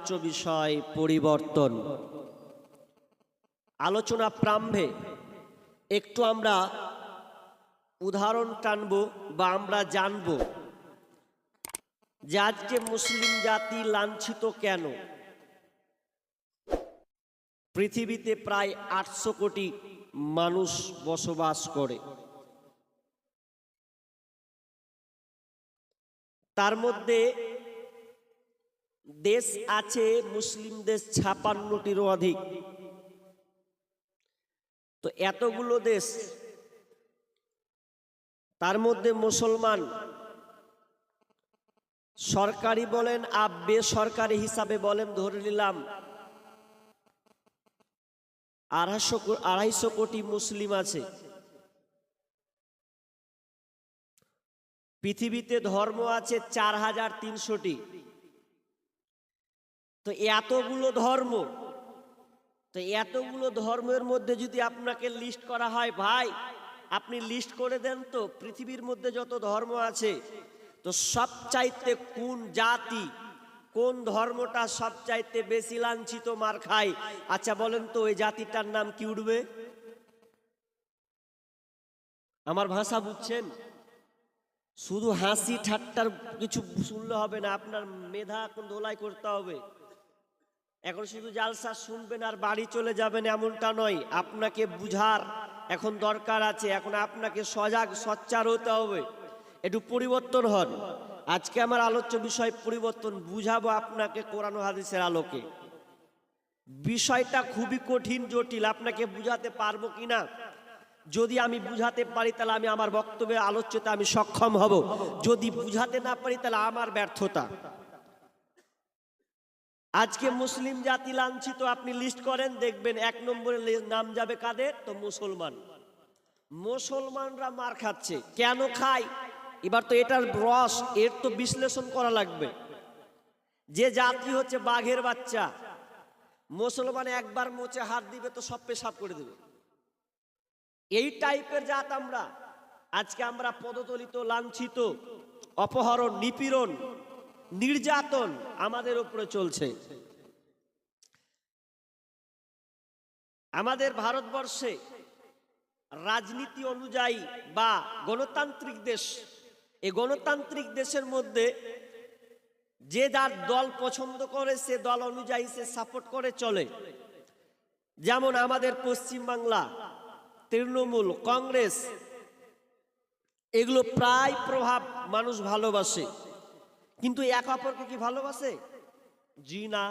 আলোচ্য বিষয় পরিবর্তন। আলোচনা প্রারম্ভে একটু আমরা উদাহরণ টানব বা আমরা জানব যে আজকে মুসলিম জাতি লাঞ্ছিত কেন। পৃথিবীতে প্রায় 800 কোটি মানুষ বসবাস করে, তার মধ্যে দেশ আছে মুসলিম দেশ 56টিরও অধিক। তো এতগুলো দেশ, তার মধ্যে মুসলমান সরকারি বলেন আর বেসরকারি হিসাবে বলেন ধরে নিলাম 250 কোটি মুসলিম আছে। পৃথিবীতে ধর্ম আছে 4300টি। তো এতগুলো ধর্মের মধ্যে যদি আপনাকে লিস্ট করা হয়, ভাই আপনি লিস্ট করে দেন তো পৃথিবীর মধ্যে যত ধর্ম আছে, তো সবচাইতে কোন জাতি, কোন ধর্মটা সবচাইতে বেশি লাঞ্ছিত মার খায়? আচ্ছা বলেন তো ওই জাতিটার নাম কি উঠবে? আমার ভাষা বুঝছেন? শুধু হাসি ঠাট্টার কিছু শুনলে হবে না, আপনার মেধা এখন ধোলাই করতে হবে। এখন শুধু জালসা শুনবেন আর বাড়ি চলে যাবেন এমনটা নয়, আপনাকে বুঝার এখন দরকার আছে। এখন আপনাকে সজাগ সোচ্চার হতে হবে, একটু পরিবর্তন হন। আজকে আমার আলোচ্য বিষয় পরিবর্তন, বুঝাবো আপনাকে কোরআন ও হাদিসের আলোকে। বিষয়টা খুবই কঠিন, জটিল, আপনাকে বুঝাতে পারবো কিনা, যদি আমি বুঝাতে পারি তাহলে আমি আমার বক্তব্যে আলোচ্যতে আমি সক্ষম হব, যদি বুঝাতে না পারি তাহলে আমার ব্যর্থতা। আজকে মুসলিম জাতি লাঞ্ছিত, আপনি লিস্ট করেন দেখবেন 1 নম্বরে নাম যাবে কাদের? তো মুসলমানরা মার খাচ্ছে। কেন খায়? এবার তো এটার রস, এর তো বিশ্লেষণ করা লাগবে। যে জাতি হচ্ছে বাঘের বাচ্চা, মুসলমান একবার মোচে হাত দিবে তো সব পেশাব করে দেবে, এই টাইপের জাত আমরা। আজকে আমরা পদদলিত, লাঞ্ছিত, অপহরণ, নিপীড়ন, নির্যাতন আমাদের উপরে চলছে। আমাদের ভারতবর্ষে রাজনীতি অনুযায়ী বা গণতান্ত্রিক দেশ, এই গণতান্ত্রিক দেশের মধ্যে যে যার দল পছন্দ করে সে দল অনুযায়ী সে সাপোর্ট করে চলে। যেমন আমাদের পশ্চিমবাংলা তৃণমূল, কংগ্রেস, এগুলো প্রায় প্রভাব মানুষ ভালোবাসে, কিন্তু এক অপরকে কি ভালোবাসে? জি না।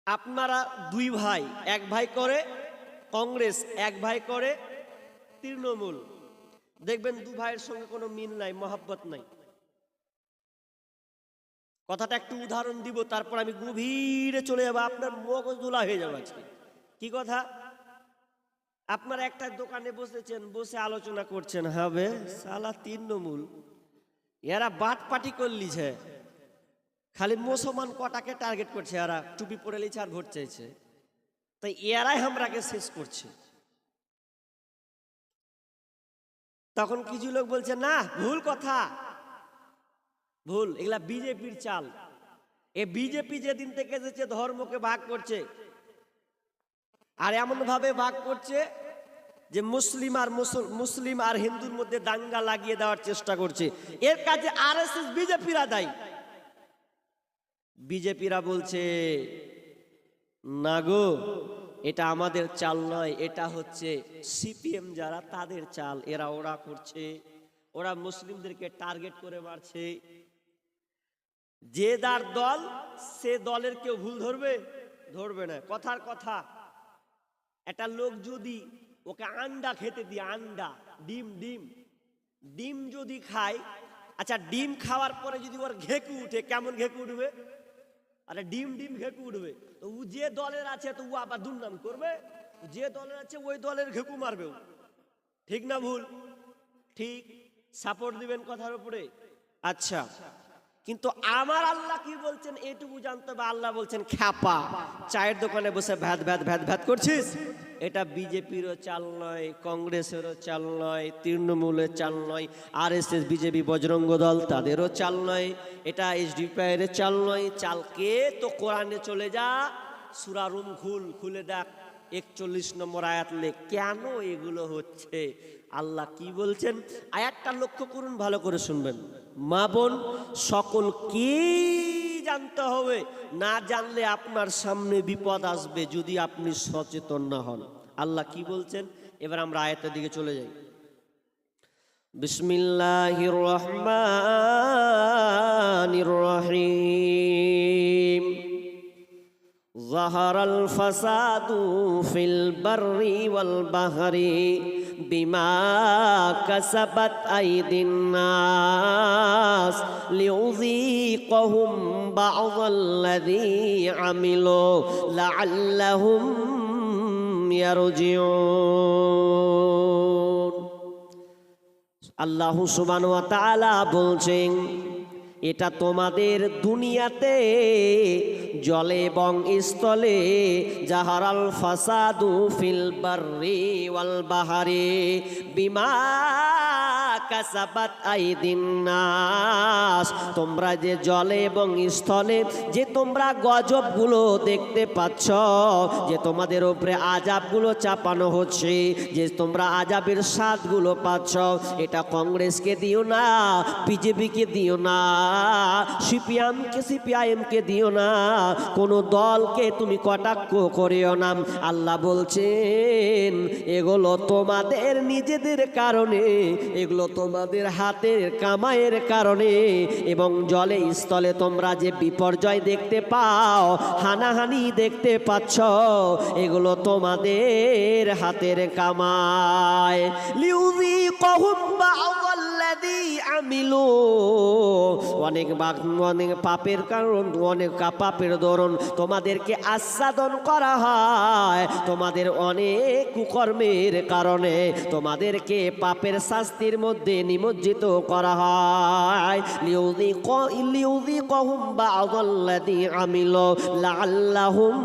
আপনারা 2 ভাই, এক ভাই করে কংগ্রেস, এক ভাই করে তৃণমূল, দেখবেন 2 ভাইয়ের সঙ্গে কোনো মিল নাই, মহব্বত নাই। কথাটা একটু উদাহরণ দিব, তারপর আমি গভীরে চলে যাবো, আপনার মগজ ধোলা হয়ে যাবে আজকে। কি কথা? আপনারা একটা দোকানে বসেছেন, বসে আলোচনা করছেন, হবে সালা তৃণমূল এরা বাট পাটি করলিছে, খালি মুসলমান কটাকে টার্গেট করছে, এরা টুপি পরে লিছে আর ভোট চাইছে, তাই এরাই আমরাকে শেষ করছে। তখন কিছু লোক বলছে না, ভুল কথা, ভুল, এগুলা বিজেপির চাল। এ বিজেপি যেদিন থেকে এসেছে ধর্মকে ভাগ করছে, আর এমন ভাবে ভাগ করছে যে মুসলিম আর হিন্দুর মধ্যে দাঙ্গা লাগিয়ে দেওয়ার চেষ্টা করছে। এর কাজে আরএসএস, বিজেপিরা দায়ী। বিজেপিরা বলছে না গো, এটা আমাদের চাল নয়, এটা হচ্ছে সিপিএম যারা তাদের চাল, এরা ওরা করছে, ওরা মুসলিমদেরকে টার্গেট করে মারছে। যে যার দল, সে দলের কেউ ভুল ধরবে না। কথার কথা, একটা লোক যদি ওকে আন্ডা খেতে দিয়ে, আন্ডা, ডিম যদি খায়, আচ্ছা ডিম খাওয়ার পরে যদি ওর ঘেকু উঠে, কেমন ঘেকু উঠবে? আরে ডিম ঘেকু উঠবে, তো ও যে দলের আছে তো ও আবার দুর্নাম করবে, যে দলের আছে ওই দলের ঘেকু মারবে। ঠিক না ভুল? ঠিক। সাপোর্ট দিবেন কথার উপরে। আচ্ছা, কিন্তু আমার আল্লাহ কি বলছেন এটুকু জানতে হবে। আল্লাহ বলছেন খ্যাপা, চায়ের দোকানে বসে ভ্যাত ভ্যাত ভ্যাত ভ্যাত করছিস। এটা বিজেপিরও চাল নয়, কংগ্রেসেরও চাল নয়, তৃণমূলের চাল নয়, আরএসএস বিজেপি বজরঙ্গ দল তাদেরও চাল নয়, এটা এসডিপিআইয়ের চাল নয়। চালকে তো কোরআনে চলে যা, সূরা রুম খুলে দেখ 41 নম্বর আয়াত লেখ কেন এগুলো হচ্ছে। আল্লাহ কি বলছেন আয়াতটা লক্ষ্য করুন, ভালো করে শুনবেন। মা বোন সকল কি জানতে হবে, না জানলে আপনার সামনে বিপদ আসবে যদি আপনি সচেতন না হন। আল্লাহ কি বলছেন এবার আমরা আয়াতের দিকে চলে যাই। বিসমিল্লাহির রহমানির রহিম। ظهر الفساد في البر والبحر بما كسبت أيدي الناس ليذيقهم بعض الذي عملوا لعلهم يرجعون। আল্লাহ সুবহানাহু ওয়া তাআলা বলছেন এটা তোমাদের দুনিয়াতে জলে এবং স্থলে, জাহারাল ফাসাদু ফিল বাররি ওয়াল বাহারি বিমা কাসাবাত আইদিন নাস। তোমরা যে জলে এবং স্থলে যে তোমরা গজবগুলো দেখতে পাচ্ছ, যে তোমাদের উপরে আযাবগুলো চাপানো হচ্ছে, যে তোমরা আযাবের স্বাদগুলো পাচ্ছ, এটা কংগ্রেসকে দিও না, বিজেপিকে দিও না, সিপিআইএমকে দিও না, কোনো দলকে তুমি কটাক্ষ করিও না। আল্লাহ বলছেন এগুলো তোমাদের নিজেদের কারণে, এগুলো তোমাদের হাতের কামাইয়ের কারণে, এবং জলে স্থলে তোমরা যে বিপর্যয় দেখতে পাও, হানাহানি দেখতে পাচ্ছ, এগুলো তোমাদের হাতের কামাই। লিউযীকাহুম বা'দাল্লাযী আমিলু, অনেক পাপের কারণ, অনেক পাপের দরুন তোমাদেরকে আস্বাদন করা হয়, তোমাদের অনেক কুকর্মের কারণে তোমাদেরকে পাপের শাস্তির মধ্যে নিমজ্জিত করা হয়। লিউযীকাহুম বা'দাল্লাযী আমিলু লাআল্লাহুম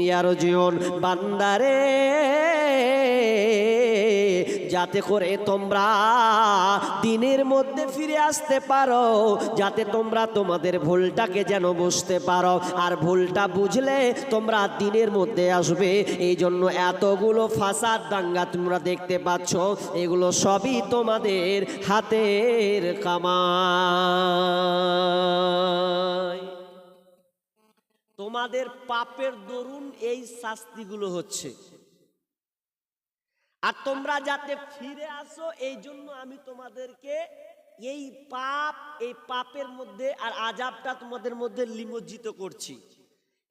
ইয়ারজিউন। বান্দারে যাতে করে তোমরা দিনের মধ্যে ফিরে আসতে পারো, যাতে তোমরা তোমাদের ভুলটাকে যেন বুঝতে পারো, আর ভুলটা বুঝলে তোমরা দিনের মধ্যে আসবে। এই জন্য এতগুলো ফাসাদ দাঙ্গা তোমরা দেখতে পাচ্ছ, এগুলো সবই তোমাদের হাতের কামাই। তোমাদের পাপের দরুন এই শাস্তিগুলো হচ্ছে, আর তোমরা যাতে ফিরে আসো এই জন্য আমি তোমাদেরকে এই পাপের মধ্যে আর আযাবটা তোমাদের মধ্যে নিমজ্জিত করছি।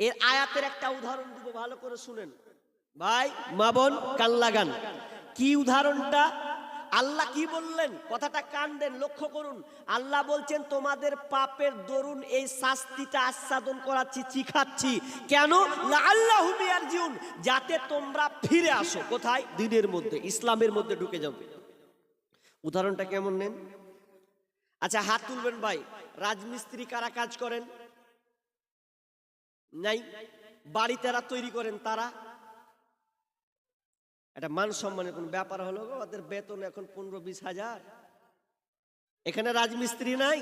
এর আয়াতের একটা উদাহরণ দিব, ভালো করে শুনেন ভাই, মা বোন কান লাগান। কি উদাহরণটা? আল্লাহ কি বললেন, কথাটা কান দেন, লক্ষ্য করুন। আল্লাহ বলছেন তোমাদের পাপের দরুন এই শাস্তিটা আস্বাদন করাচ্ছি, শিখাচ্ছি। কেন? লাআল্লাহুম ইয়ারজিউন, যাতে তোমরা ফিরে আসো। কোথায়? দ্বীনের মধ্যে, ইসলামের মধ্যে ঢুকে যাবে। উদাহরণটা কেমন নেন? আচ্ছা হাত তুলবেন ভাই। রাজমিস্ত্রি কারা কাজ করেন? নাই। বাড়ি তারা তৈরি করেন তারা। এটা মান সম্মানের কোন ব্যাপার হলো গো? ওদের বেতন এখন 15-20 হাজার। এখানে রাজমিস্ত্রি নাই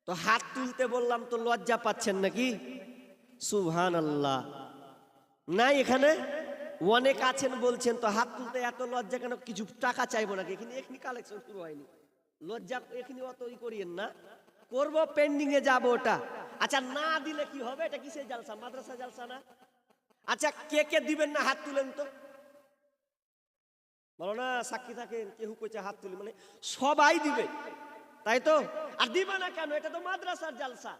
তো হাত তুলতে বললাম তো লজ্জা পাচ্ছেন নাকি? সুবহানাল্লাহ। নাই এখানে অনেক আছেন বলছেন তো হাত তুলতে এত লজ্জা কেন? কিছু টাকা চাইবো নাকি? এখানে কালেকশন শুরু হয়নি, লজ্জা এখানে অত করিয়েন না। করবো, পেন্ডিং এ যাবো ওটা। আচ্ছা না দিলে কি হবে? এটা কিসের জালসা? মাদ্রাসা জালসা না? আচ্ছা কে কে দিবেন না হাত তুলেন তো, বলো না, সাক্ষী থাকেন। কেউ কইছে হাত তুলি, মানে সবাই দিবে তাই তো? আর দিবে না কেন? এটা তো মাদ্রাসার জালসা,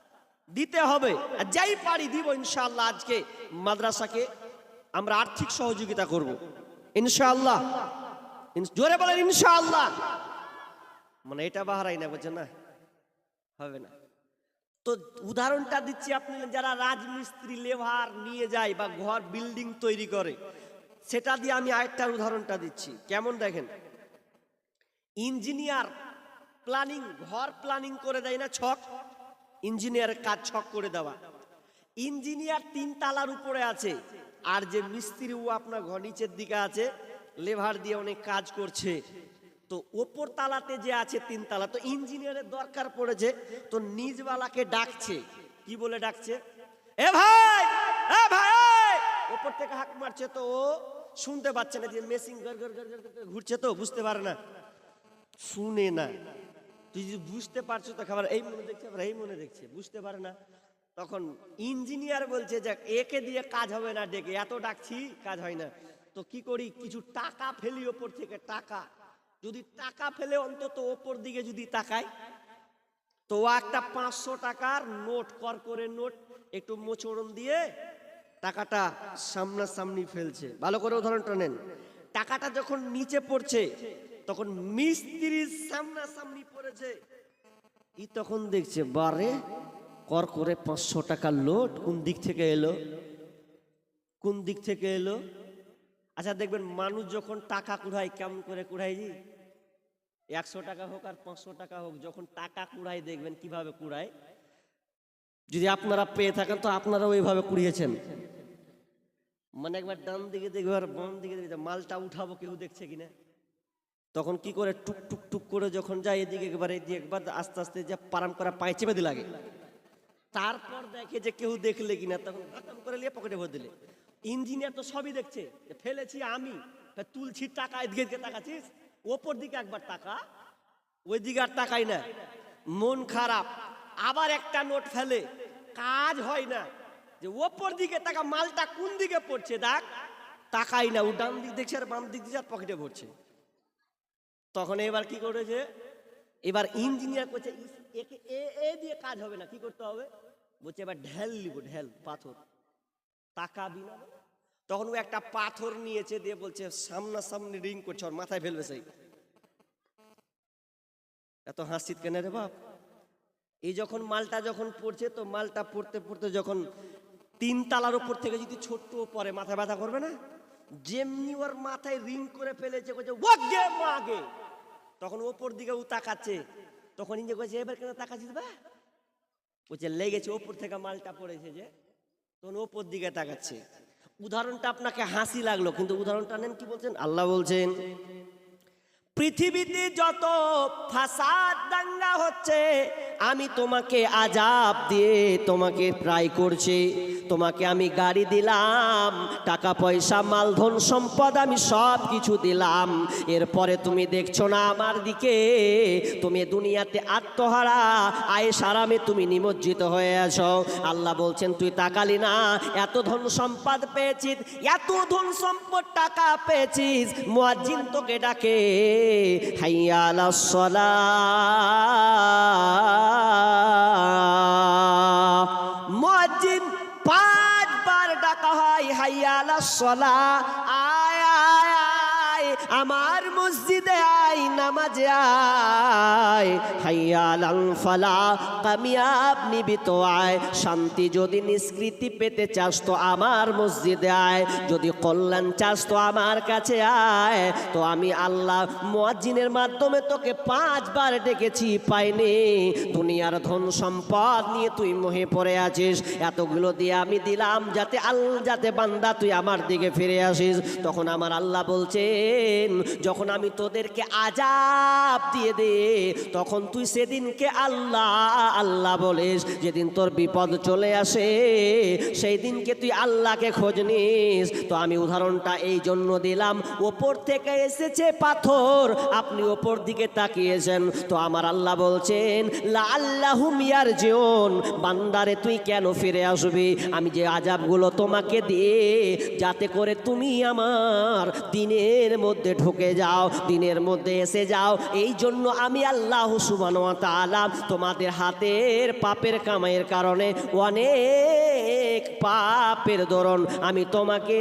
দিতে হবে। আর যাই পারি দিব ইনশাআল্লাহ। আজকে মাদ্রাসাকে আমরা আর্থিক সহযোগিতা করব ইনশাআল্লাহ। জোরে বলেন ইনশাআল্লাহ। মানে এটা বাহারাই না, বুঝছেন না, হবে না। তো উদাহরণটা দিচ্ছি, আপনি যারা রাজমিস্ত্রি লেবার নিয়ে যায় বা ঘর বিল্ডিং তৈরি করে, সেটা দিয়ে আমি আরেকটার উদাহরণটা দিচ্ছি। কেমন দেখেন, ইঞ্জিনিয়ার প্ল্যানিং, ঘর প্ল্যানিং করে দেয় না, ছক, ইঞ্জিনিয়ারের কাজ ছক করে দেওয়া। ইঞ্জিনিয়ার 3 তলার উপরে আছে, আর যে মিস্ত্রি ও আপনার ঘর নিচের দিকে আছে, লেভার দিয়ে অনেক কাজ করছে। তো ওপর তালাতে যে আছে 3 তলা, তো ইঞ্জিনিয়ারের দরকার পড়েছে, তো নিজওয়ালাকে ডাকছে। কি বলে ডাকছে? এ ভাই, এ ভাই, ওপর থেকে হাঁক মারছে, তো ও শুনতে পাচ্ছে না, যে মেশিন গর গর গর গর করে ঘুরছে, তো বুঝতে পারে না, শুনে না। তুই যদি বুঝতে পারছো তো খাবার এই মনে দেখছে, আবার এই মনে দেখছে, বুঝতে পারে না। তখন ইঞ্জিনিয়ার বলছে যে একে দিয়ে কাজ হবে না, ডেকে এত ডাকছি কাজ হয় না, তো কি করি, কিছু টাকা ফেলি ওপর থেকে। টাকা যদি টাকা ফেলে অন্তত ওপর দিকে যদি তাকায়, তো একটা 500 টাকার নোট, কর করে নোট, একটু মোচড়ন দিয়ে টাকাটা সামনাসামনি ফেলছে। ভালো করে উদাহরণটা নেন। টাকাটা যখন নিচে পড়ছে, তখন মিস্ত্রির সামনাসামনি পড়েছে। ই তখন দেখছে, বারে কর করে 500 টাকার লোট কোন দিক থেকে এলো, কোন দিক থেকে এলো। আচ্ছা দেখবেন, মানুষ যখন টাকা কুড়ায় কেমন করে কুড়ায়? জি, 100 টাকা হোক আর 500 টাকা হোক, যখন টাকা কুড়ায় দেখবেন কিভাবে কুড়ায়। যদি আপনারা পেয়ে থাকেন তো আপনারা ওইভাবে কুড়িয়েছেন। মানে একবার ডান দিকে দেখবে আর বাম দিকে দেখবে, মালটা উঠাবো কেউ দেখছে কিনা। তখন কি করে, টুক টুক টুক করে যখন যায় এদিকে একবার, এদিকে একবার, আস্তে আস্তে যে পারাম করা পায়ে চেপে দিলে লাগে, তারপর দেখে যে কেউ দেখলে কিনা, তখন খতম করে নিয়ে পকেটে ভরে দিলে। ইঞ্জিনিয়ার তো সবই দেখছে, ফেলেছি আমি, তুলছি টাকা, এদিকে এদিকে তাকাচ্ছিস, ওপর দিকে একবার টাকা, ওই দিকে আর তাকাই না, মন খারাপ। আবার একটা নোট ফেলে, কাজ হয় না, যে ওপর দিকে টাকা, মালটা কোন দিকে পড়ছে দেখ, তাকাই না, ও ডান দিক দেখছে আর বাম দিক দিচ্ছে আর পকেটে ভরছে। তখন এবার কি করেছে, এবার ইঞ্জিনিয়ার করছে, একে এ দিয়ে কাজ হবে না, কি করতে হবে, বলছে এবার ঢেল নিব, ঢেল, পাথর, টাকা বিনা। তখন ও একটা পাথর নিয়েছে, দিয়ে বলছে সামনাসামনি রিং করছে, ওর মাথায় ফেলবে। সেই এত হাসিত কেন রে বাপ? এই যখন মালটা যখন পড়ছে, তো মালটা পড়তে পড়তে যখন 3 তলার উপর থেকে যদি ছোট্ট পরে, মাথায় ব্যথা করবে না? যেমনি ওর মাথায় রিং করে ফেলেছে, বলছে ওগে মাগে। তখন ওপর দিকে ও তাকাচ্ছে, তখন ইঞ্জে কইছে এবার কেন তাকাচ্ছিস বা? বলছে লেগেছে, ওপর থেকে মালটা পড়েছে যে, তখন ওপর দিকে তাকাচ্ছে। উদাহরণটা আপনাকে হাসি লাগলো, কিন্তু উদাহরণটা নেন, কি বলছেন আল্লাহ বলছেন, পৃথিবীতে যত ফাসাদ দাঙ্গা হচ্ছে, আমি তোমাকে আযাব দিয়ে তোমাকে ট্রাই করছি। তোমাকে আমি গাড়ি দিলাম, টাকা পয়সা, মালধন সম্পদ আমি সব কিছু দিলাম, এরপরে তুমি দেখছো না আমার দিকে। তুমি দুনিয়াতে আত্মহারা, আয়েশ আরামে তুমি নিমজ্জিত হয়ে আছো। আল্লাহ বলছেন তুই তাকালি না, এত ধন সম্পদ পেয়েছিস, এত ধন সম্পদ টাকা পেয়েছিস, মুয়াজ্জিন তোকে ডাকে, হাইয়া আলাস সালাহ। মুয়াজ্জিন 5 বার ডাকা হয়, হাইয়া আলাস সালাহ, আয় আয় আয় আমার মসজিদে আয়, নামাজে আয়, হাইয়া আলাল ফালাহ, কামিয়াব নিবি তো আয়। শান্তি যদি নিষ্কৃতি পেতে চাস তো আমার মসজিদে আয়, যদি কল্যাণ চাস তো আমার কাছে আয়। তো আমি আল্লাহ মুয়াজ্জিনের মাধ্যমে তোকে 5 বার ডেকেছি, পাইনি। দুনিয়ার ধন সম্পদ নিয়ে তুই মোহে পড়ে আছিস, এতগুলো দিয়ে আমি দিলাম যাতে বান্দা তুই আমার দিকে ফিরে আসিস। তখন আমার আল্লাহ বলছেন, যখন আমি তোদেরকে আযাব দিয়ে দে, তখন তুই সেদিনকে আল্লাহ আল্লাহ বলিস। যেদিন তোর বিপদ চলে আসে, সেই দিনকে তুই আল্লাহকে খোঁজ নিস। তো আমি উদাহরণটা এই জন্য দিলাম, ওপর থেকে এসেছে পাথর, আপনি ওপর দিকে তাকিয়েছেন। তো আমার আল্লাহ বলছেন, লাআল্লাহুম ইয়ারজিউন, বান্দারে তুই কেন ফিরে আসবি? আমি যে আযাবগুলো তোমাকে দিয়ে, যাতে করে তুমি আমার দিনের মধ্যে ঢুকে যাও, দিনের মধ্যে এসে যাও। এই জন্য আমি আল্লাহ সুবহানাহু ওয়া তাআলা তোমাদের হাতের পাপের কামাইয়ের কারণে অনেক পাপের দরুন আমি তোমাকে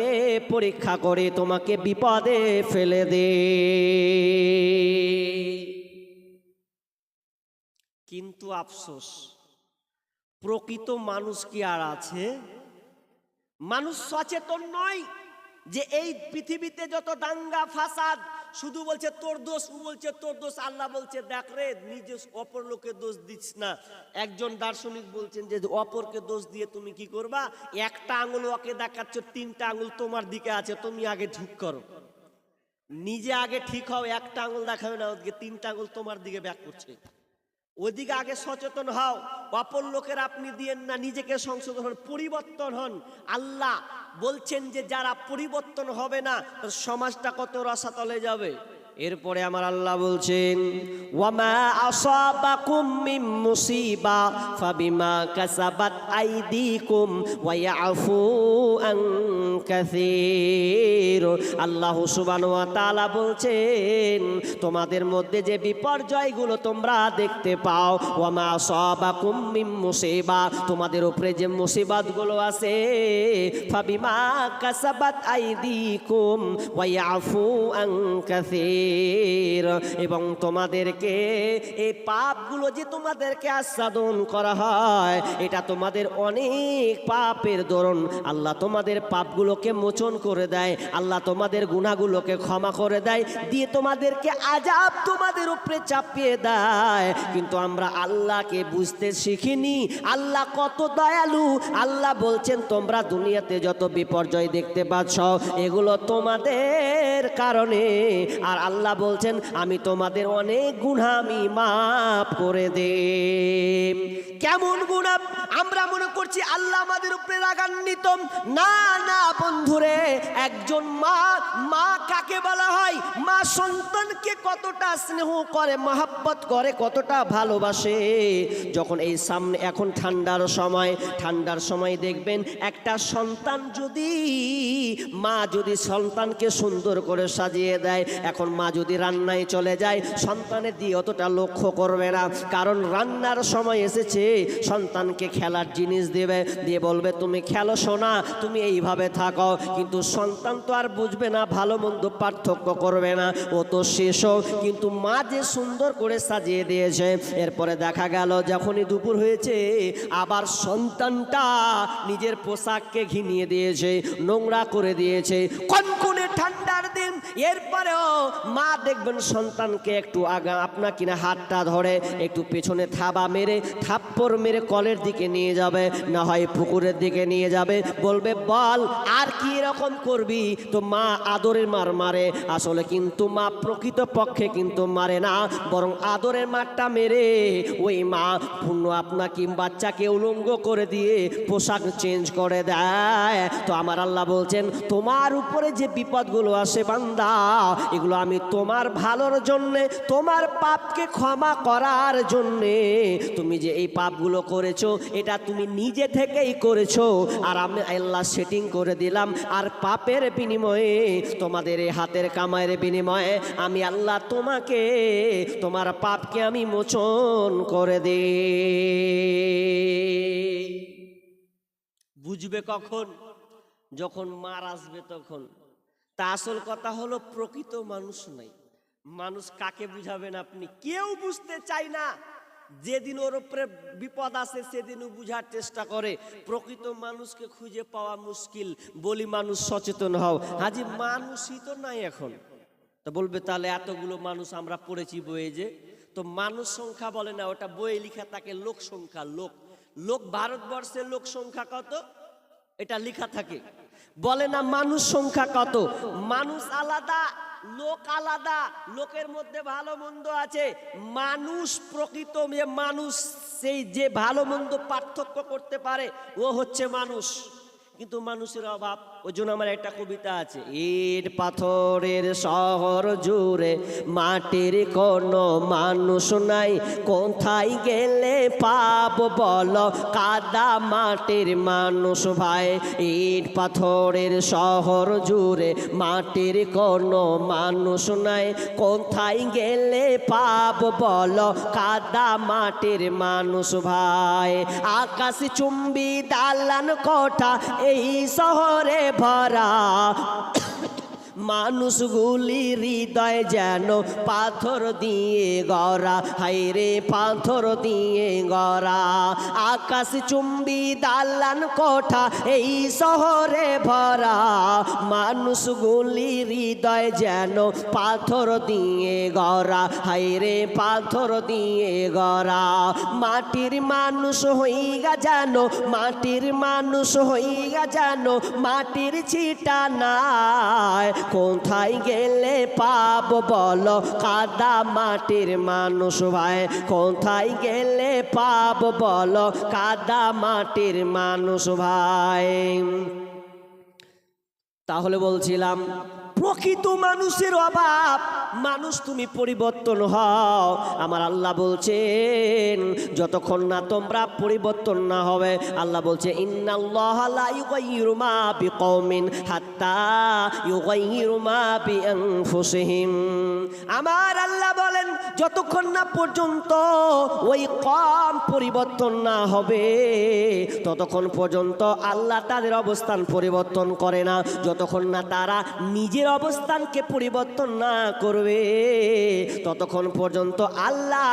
পরীক্ষা করে তোমাকে বিপদে ফেলে দে। কিন্তু আফসোস, প্রকৃত মানুষ কি আর আছে? মানুষ সচেতন নয় যে এই পৃথিবীতে যত দাঙ্গা ফাসাদ শুধু বলছে তোর দোষ, ও বলছে তোর দোষ। আল্লাহ বলছে দেখ রে, নিজে অপর লোকের দোষ দিস না। একজন দার্শনিক বলছেন যে অপরকে দোষ দিয়ে তুমি কি করবা, একটা আঙুল ওকে দেখাচ্ছ, তিনটা আঙুল তোমার দিকে আছে, তুমি আগে ঠিক করো, নিজে আগে ঠিক হও। একটা আঙুল দেখাবে না, ওদিকে তিনটা আঙুল তোমার দিকে ব্যাক করছে, ওদিকে আগে সচেতন হও। অপর লোকের আপনি দিয়েন না, নিজেকে সংশোধন হন, পরিবর্তন হন। আল্লাহ বলছেন যে যারা পরিবর্তন হবে না, তার সমাজটা কত রসাতলে যাবে। এরপরে আমার আল্লাহ বলছেন ওয়ামা আসাবাকুম মিন মুসিবা ফাবিমা কাসাবাত আইদিকুম ওয়া ইয়াফু আন কাসীর। আল্লাহ সুবহানাহু ওয়া তাআলা বলছেন তোমাদের মধ্যে যে বিপর্যয়গুলো তোমরা দেখতে পাও, ওয়ামা আসাবাকুম মিন মুসিবা, তোমাদের উপরে যে মুসিবতগুলো আছে, ফাবিমা কাসাবাত আইদিকুম ওয়া ইয়াফু আন কাসীর, এবং তোমাদেরকে এই পাপগুলো যে তোমাদেরকে আস্বাদন করা হয়, এটা তোমাদের অনেক পাপের দরুন আল্লাহ তোমাদের পাপগুলোকে মোচন করে দেয়, আল্লাহ তোমাদের গুনাহগুলোকে ক্ষমা করে দেয়, দিয়ে তোমাদেরকে আযাব তোমাদের উপরে চাপিয়ে দেয়। কিন্তু আমরা আল্লাহকে বুঝতে শিখিনি, আল্লাহ কত দয়ালু। আল্লাহ বলছেন তোমরা দুনিয়াতে যত বিপর্যয় দেখতে পাচ্ছ, এগুলো তোমাদের কারণে। আর আল্লাহ বলছেন আমি তোমাদের অনেক গুনাহ আমি মাফ করে দেব। কেমন গুনাহ? আমরা মনে করছি আল্লাহ আমাদের উপরে রাগান্বিত। না না বন্ধুরে, একজন মা কাকে বলা হয়? মা সন্তানকে কতটা স্নেহ করে, মহব্বত করে, কতটা ভালোবাসে। যখন এই সামনে এখন ঠান্ডার সময় দেখবেন একটা সন্তান যদি মা যদি সন্তানকে সুন্দর করে সাজিয়ে দেয়, এখন মা যদি রান্নায় চলে যায়, সন্তানের দিয়ে অতটা লক্ষ্য করবে না, কারণ রান্নার সময় এসেছে, সন্তানকে খেলার জিনিস দেবে, দিয়ে বলবে তুমি খেলো সোনা, তুমি এইভাবে থাকো। কিন্তু সন্তান তো আর বুঝবে না, ভালো মন্দ পার্থক্য করবে না, ও তো শেষ। কিন্তু মা যে সুন্দর করে সাজিয়ে দিয়েছে, এরপরে দেখা গেল যখনই দুপুর হয়েছে, আবার সন্তানটা নিজের পোশাককে ঘিনিয়ে দিয়েছে, নোংরা করে দিয়েছে, কনকনে ঠান্ডার দিন। এরপরেও মা দেখবেন সন্তানকে একটু আগা আপনা কিনা হাতটা ধরে একটু পেছনে থাপ্পড় মেরে কলের দিকে নিয়ে যাবে, না হয় পুকুরের দিকে নিয়ে যাবে, বলবে বল আর কি এরকম করবি। তো মা আদরের মার মারে, আসলে কিন্তু মা প্রকৃত পক্ষে কিন্তু মারে না, বরং আদরের মারটা মেরে ওই মা পূর্ণ আপনাকে বাচ্চাকে উলঙ্গ করে দিয়ে পোশাক চেঞ্জ করে দেয়। তো আমার আল্লাহ বলছেন তোমার উপরে যে বিপদগুলো আসে বান্দা, এগুলো আমি তোমার ভালোর জন্যে, তোমার পাপকে ক্ষমা করার জন্যে। তুমি যে এই পাপগুলো করেছো, এটা তুমি নিজে থেকেই করেছো, আর আমি আল্লাহ সেটিং করে দিলাম। আর পাপের বিনিময়ে, তোমাদের এই হাতের কামাইয়ের বিনিময়ে আমি আল্লাহ তোমাকে, তোমার পাপকে আমি মোচন করে দিই। বুঝবে কখন? যখন মার আসবে তখন। তা আসল কথা হলো প্রকৃত মানুষ নাই। মানুষ কাকে বুঝাবেন আপনি? কেউ বুঝতে চায় না। যেদিন ওর উপরে বিপদ আসে সেদিনও বুঝার চেষ্টা করে। প্রকৃত মানুষকে খুঁজে পাওয়া মুশকিল। বলি মানুষ সচেতন হও। হাজি মানুষই তো নাই এখন। তো বলবে তাহলে এতগুলো মানুষ আমরা পড়েছি বইয়ে, যে তো মানুষ সংখ্যা বলে না, ওটা বইয়ে লেখা থাকে লোক সংখ্যা। লোক ভারতবর্ষের লোক সংখ্যা কত এটা লেখা থাকে, বলে না মানুষ সংখ্যা কত। মানুষ আলাদা, লোক আলাদা, লোকের মধ্যে ভালো মন্দ আছে। মানুষ প্রকৃত যে মানুষ, সেই যে ভালো মন্দ পার্থক্য করতে পারে, ও হচ্ছে মানুষ। কিন্তু মানুষের অভাব। ওই জন্য আমার একটা কবিতা আছে, ইট পাথরের শহর জুড়ে মাটির কোনো মানুষ নাই, কোথায় গেলে পাবো বলো কাদা মাটির মানুষ ভাই। ইট পাথরের শহর জুড়ে মাটির কোনো মানুষ নাই, কোথায় গেলে পাবো বলো কাদা মাটির মানুষ ভাই। আকাশ চুম্বি দালান কোঠা এই শহরে ভরা, মানুষগুলি হৃদয় যেন পাথর দিয়ে গড়া, হায়রে পাথর দিয়ে গড়া। আকাশ চুম্বি দালান কোঠা এই শহরে ভরা, মানুষগুলি হৃদয় যেন পাথর দিয়ে গড়া, হায়রে পাথর দিয়ে গড়া। মাটির মানুষ হইগা জানো, মাটির মানুষ হইগা জানো, মাটির ছিটা নাই। কোথায় গেলে পাব বলো কাদা মাটির মানুষ ভাই, কোথায় গেলে পাব বলো কাদা মাটির মানুষ ভাই। তাহলে বলছিলাম প্রকৃত মানুষের অভাব, মানুষ তুমি পরিবর্তন হও। আমার আল্লাহ বলছেন যতক্ষণ না তোমরা পরিবর্তন না হবে, আল্লাহ বলছে ইন্নাল্লাহা লা ইউগাইয়িরু মা বিকওমিন হাত্তা ইউগাইয়িরু মা বিআনফুসিহিম। আমার আল্লাহ বলেন যতক্ষণ না পর্যন্ত ওই কম পরিবর্তন না হবে, ততক্ষণ পর্যন্ত আল্লাহ তাদের অবস্থান পরিবর্তন করে না। যতক্ষণ না তারা নিজের অবস্থানকে পরিবর্তন না করবে, ততক্ষণ পর্যন্ত আল্লাহ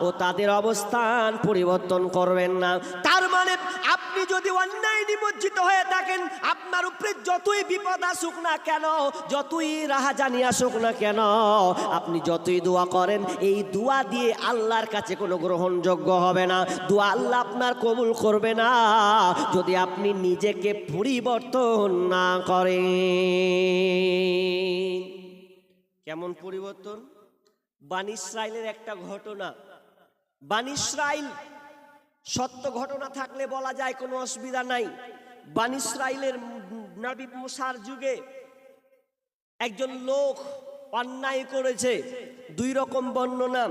ও তাদের অবস্থান পরিবর্তন করবেন না। তার মানে আপনি যদি অন্যায় নিমজ্জিত হয়ে থাকেন, আপনার উপরে যতই বিপদ আসুক না কেন, যতই রাহাজানি আসুক না কেন, আপনি যতই দোয়া করেন, এই দোয়া দিয়ে আল্লাহর কাছে কোনো গ্রহণযোগ্য হবে না। দোয়া আল্লাহ আপনার কবুল করবে না যদি আপনি নিজেকে পরিবর্তন না করেন। কেমন পরিবর্তন? বানী ইসরাইলের একটা ঘটনা। বানী ইসরাইল সত্য ঘটনা থাকলে বলা যায় কোনো অসুবিধা নাই। বানী ইসরাইলের নবী মুসার যুগে একজন লোক অন্যায় করেছে। দুই রকম বর্ণনা,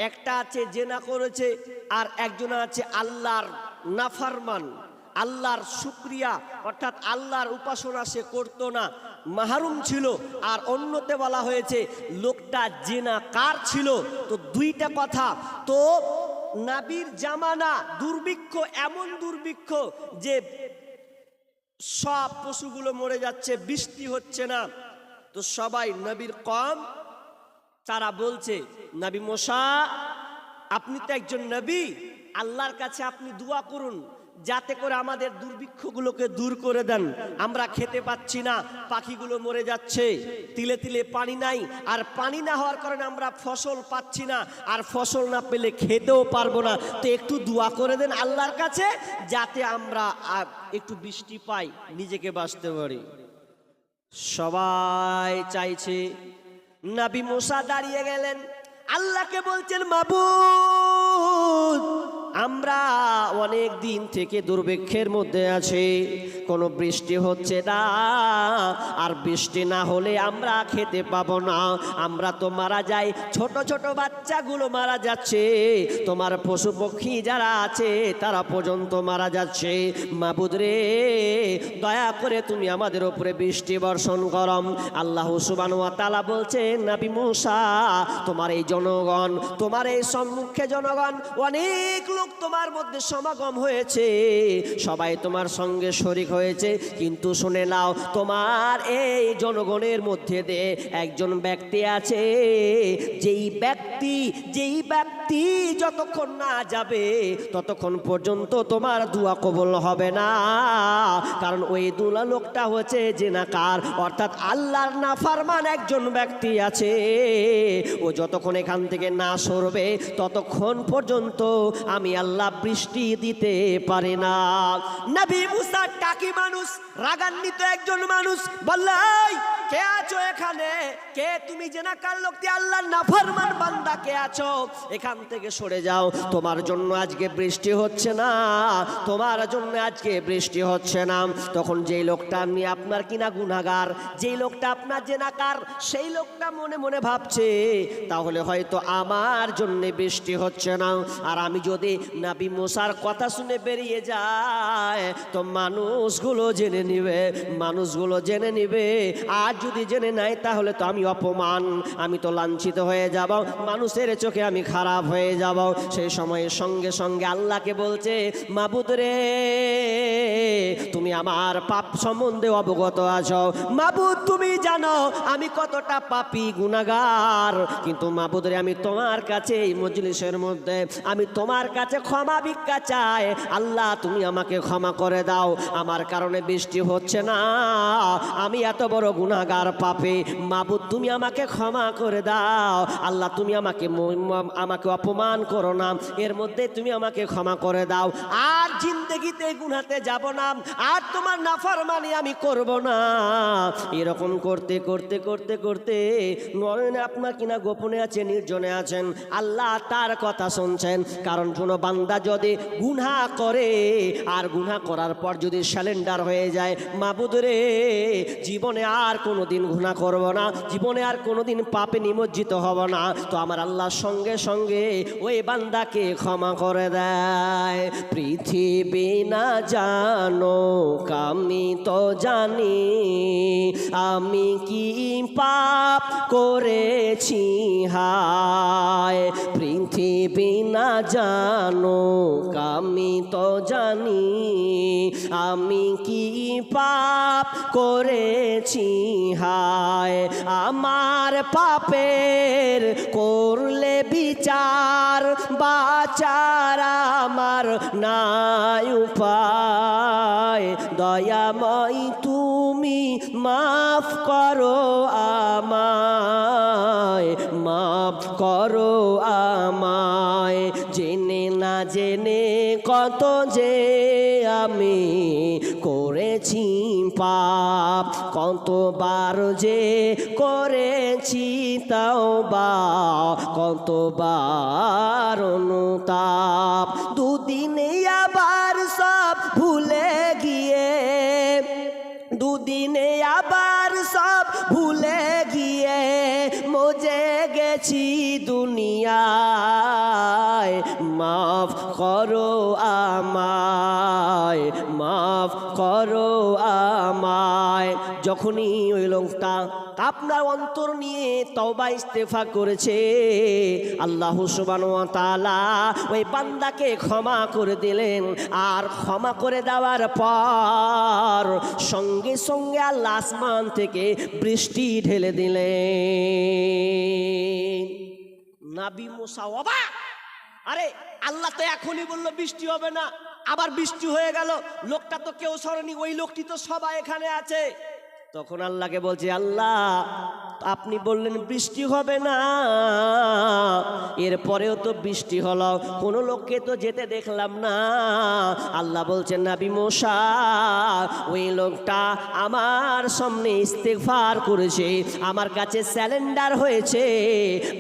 একটা আছে জেনা করেছে, আর একজন আছে আল্লাহর নাফরমান, আল্লাহর শুকরিয়া অর্থাৎ আল্লাহর উপাসনা সে করতো না, মাহরুম ছিল। আর অন্যতে বলা হয়েছে লোকটা জেনাকার ছিল। তো দুইটা কথা। তো নবীর জামানা দুর্ভিক্ষ, এমন দুর্ভিক্ষ যে সব পশুগুলো মরে যাচ্ছে, বৃষ্টি হচ্ছে না। তো সবাই নবীর কম তারা বলছে নবী মুসা আপনি তো একজন নবী, আল্লাহর কাছে আপনি দোয়া করুন যাতে করে আমাদের দুর্ভিক্ষগুলোকে দূর করে দেন। আমরা খেতে পাচ্ছি না, পাখিগুলো মরে যাচ্ছে, তিলে তিলে পানি নাই, আর পানি না হওয়ার কারণে আমরা ফসল পাচ্ছি না, আর ফসল না পেলে খেতেও পারবো না। তো একটু দোয়া করে দেন আল্লাহর কাছে যাতে আমরা একটু বৃষ্টি পাই, নিজেকে বাঁচতে পারি। সবাই চাইছে। নবী মুসা দাঁড়িয়ে গেলেন, আল্লাহকে বলছেন মাবুদ আমরা অনেক দিন থেকে দুর্ভিক্ষের মধ্যে আছি, কোনো বৃষ্টি হচ্ছে না, আর বৃষ্টি না হলে আমরা খেতে পাবো না, আমরা তো মারা যাই, ছোট ছোট বাচ্চাগুলো মারা যাচ্ছে, তোমার পশু পক্ষী যারা আছে তারা পর্যন্ত মারা যাচ্ছে। মাবুদ রে দয়া করে তুমি আমাদের উপরে বৃষ্টি বর্ষণ করম। আল্লাহ সুবহানাহু ওয়া তাআলা বলছেন নবী মুসা তোমার এই জনগণ, তোমার এই সম্মুখে জনগণ, অনেক লোক তোমার মধ্যে সমাগম হয়েছে, সবাই তোমার সঙ্গে শরীক হয়েছে, কিন্তু শুনে নাও তোমার এই জনগণের মধ্যে দিয়ে একজন ব্যক্তি আছে, যেই ব্যক্তি যতক্ষণ না যাবে ততক্ষণ পর্যন্ত তোমার দোয়া কবুল হবে না। কারণ ওই দুলা লোকটা হচ্ছে জিনাকার, অর্থাৎ আল্লাহর নাফরমান একজন ব্যক্তি আছে, ও যতক্ষণ এখান থেকে না সরবে ততক্ষণ পর্যন্ত আমি আল্লাহ বৃষ্টি দিতে পারি না। নবী মুসা টাকি মানুষ, রাগান্বিত একজন মানুষ, বললাই কে আছো এখানে? কে তুমি জেনাকার লোক, আল্লাহর নাফরমান বান্দা কে আছো? এখান থেকে সরে যাও, তোমার জন্য আজকে বৃষ্টি হচ্ছে না, তোমার জন্য আজকে বৃষ্টি হচ্ছে না। তখন যেই লোকটা আমি আপনার কিনা গুনাহগার, যেই লোকটা আপনার জেনাকার, সেই লোকটা মনে মনে ভাবছে তাহলে হয়তো আমার জন্য বৃষ্টি হচ্ছে না। আর আমি যদি নবী মুসার কথা শুনে বেরিয়ে যায় তো মানুষগুলো জেনে নিবে, আর যদি জেনে নাই তাহলে তো আমি অপমান, আমি তো লাঞ্ছিত হয়ে যাব, মানুষের চোখে আমি খারাপ হয়ে যাব। সেই সময়ে সঙ্গে সঙ্গে আল্লাহকে বলছে, মাবুদ রে, তুমি আমার পাপ সম্বন্ধে অবগত আছো। মাবুদ তুমি জানো আমি কতটা পাপী গুনাহগার, কিন্তু মাবুদ রে, আমি তোমার কাছে এই মজলিসের মধ্যে আমি তোমার কাছে ক্ষমা ভিক্ষা চাই। আল্লাহ তুমি আমাকে ক্ষমা করে দাও, আমার কারণে বৃষ্টি হচ্ছে না, আমি এত বড় গুনাহগার পাপী। মাবুদ তুমি আমাকে ক্ষমা করে দাও। আল্লাহ তুমি আমাকে অপমান করো না, এর মধ্যে তুমি আমাকে ক্ষমা করে দাও। আর জিন্দেগিতে গুনাহতে যাব না, আর তোমার নাফরমানি আমি করব না। এরকম করতে করতে করতে করতে নয়নে আপনার কিনা গোপনে আছে, নির্জনে আছেন, আল্লাহ তার কথা শুনছেন। কারণ কোনো বান্দা যদি গুনাহ করে আর গুনাহ করার পর যদি স্যালেন্ডার হয়ে যায়, মাবুদ রে, জীবনে আর কোনোদিন গুনাহ করব না, জীবনে আর কোনোদিন পাপে নিমজ্জিত হব না, তো আমার আল্লাহ সঙ্গে সঙ্গে ওই বান্দাকে ক্ষমা করে দেয়। পৃথিবী না জানো আমি তো জানি, আমি কি পাপ করেছি হায়। পৃথিবী না জানো আমি তো জানি, আমি কি পাপ করেছি হায়। আমার পাপের করলে বিচার, বাঁচার আমার নাই উপায়। দয়াময় তুমি মাফ করো আমায়, মাফ করো আমায়। জেনে না জেনে কত যে আমি করেছি পাপ, কতবার যে করেছি তাওবা, কতবার অনুতাপ। দুদিনে আবার সব ভুলে গিয়ে, দুদিনে আবার সব ভুলে গিয়ে মজে গেছি দুনিয়ায়। মাফ করো আমায়, মাফ করো আমায়। যখনই ওই লোকটা আপনার অন্তর নিয়ে তওবা ইস্তেগফার করেছে, আল্লাহ সুবহানাহু ওয়া তাআলা ওই বান্দাকে ক্ষমা করে দিলেন। আর ক্ষমা করে দেওয়ার পর সঙ্গে সঙ্গে আল্লাহ আসমান থেকে বৃষ্টি ঢেলে দিলেন। নবী মুসা অবাক, আরে আল্লাহ তো এখনই বললো বৃষ্টি হবে না, আবার বৃষ্টি হয়ে গেল, লোকটা তো কেউ সরেনি, ওই লোকটি তো সবাই এখানে আছে। তখন আল্লাহকে বলছে, আল্লাহ আপনি বললেন বৃষ্টি হবে না, এরপরেও তো বৃষ্টি হলো, কোনো লোককে তো যেতে দেখলাম না। আল্লাহ বলছেন, নবী মুসা, ওই লোকটা আমার সামনে ইস্তেগফার করেছে, আমার কাছে স্যালেন্ডার হয়েছে,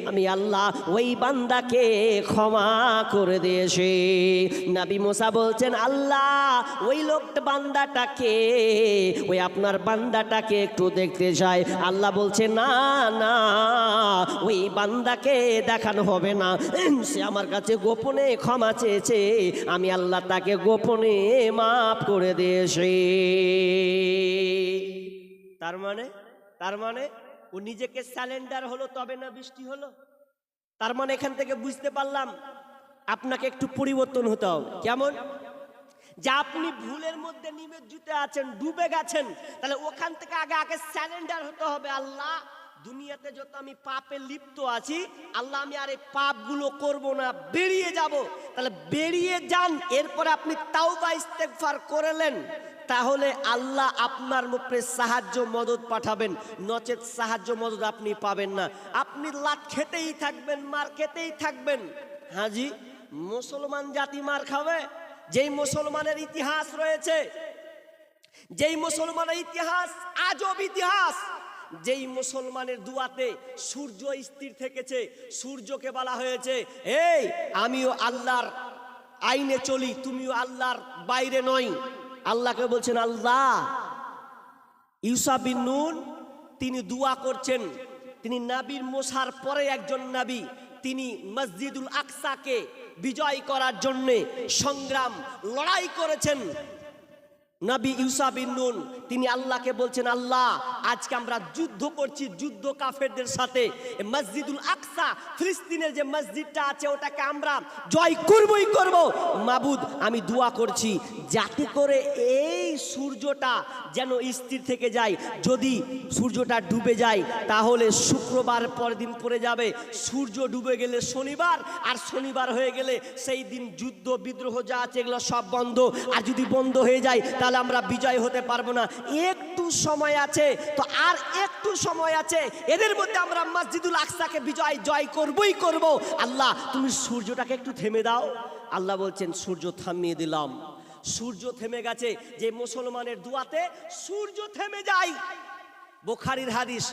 আমি আল্লাহ ওই বান্দাকে ক্ষমা করে দিয়েছি। নবী মুসা বলছেন, আল্লাহ ওই লোকটা বান্দাটাকে, ওই আপনার বান্দাটাকে একটু দেখতে চাই। আল্লাহ বলছে, না না, ওই বান্দাকে দেখানো হবে না, সে আমার কাছে গোপনে ক্ষমা চেয়েছে, আমি আল্লাহ তাকে গোপনে মাফ করে দিয়েছি। তার মানে ও নিজেকে স্যালেন্ডার হলো, তবে না বৃষ্টি হলো। তার মানে এখান থেকে বুঝতে পারলাম আপনাকে একটু পরিবর্তন হতে হবে। কেমন? যে আপনি ভুলের মধ্যে নিমজ্জিত আছেন, ডুবে গেছেন, তাহলে ওখান থেকে আগে স্যালেন্ডার হতে হবে। আল্লাহ, দুনিয়াতে যত আমি পাপে লিপ্ত আছি, আল্লাহ আমি আর এই পাপগুলো করব না, বেরিয়ে যাব। তাহলে বেরিয়ে যান, এরপরে আপনি তাওবা ইস্তেগফার করলেন, তাহলে আল্লাহ আপনার উপরে সাহায্য মদদ পাঠাবেন, নচেত সাহায্য মদদ আপনি পাবেন না। আপনি লাত খেতেই থাকবেন, মার খেতেই থাকবেন। হাজি, মুসলমান জাতি মার খাবে? যেই মুসলমানের ইতিহাস রয়েছে, যেই মুসলমানের ইতিহাস আজব ইতিহাস, যেই মুসলমানের দুয়াতে সূর্য স্থির থেকেছে, সূর্যকে বলা হয়েছে, এই আমিও আল্লাহর আইনে চলি, তুমিও আল্লাহর বাইরে নয়। আল্লাহকে বলছেন, আল্লাহ ইউসা বিন নুন তিনি দুয়া করছেন, তিনি নবীর মুসার পরে একজন নবী, তিনি মসজিদুল আকসাকে বিজয় করার জন্য সংগ্রাম লড়াই করেছেন। নবী ইউসা বিন নুন তিনি আল্লাহকে বলছেন, আল্লাহ আজকে আমরা যুদ্ধ করছি, যুদ্ধ কাফেরদের সাথে। মসজিদুল আকসা ফিলিস্তিনের যে মসজিদটা আছে ওটাকে আমরা জয় করবই করব। মাবুদ আমি দোয়া করছি যাতে করে এই সূর্যটা যেন স্থির থেকে যায়। যদি সূর্যটা ডুবে যায় তাহলে শুক্রবার পরের দিন পড়ে যাবে, সূর্য ডুবে গেলে শনিবার, আর শনিবার হয়ে গেলে সেই দিন যুদ্ধ বিদ্রোহ যা আছে এগুলো সব বন্ধ। আর যদি বন্ধ হয়ে যায় তাহলে আমরা বিজয় হতে পারবো না। একটু সময় আছে, তো আর একটু সময় আছে, এদের মধ্যে আমরা মসজিদুল আকসাকে জয় করবই করব। আল্লাহ তুমি সূর্যটাকে একটু থেমে দাও। আল্লাহ বলছেন সূর্য থামিয়ে দিলাম। সূর্য থেমে গেছে। যে মুসলমানের দুয়াতে সূর্য থেমে যায়, বুখারীর হাদিস।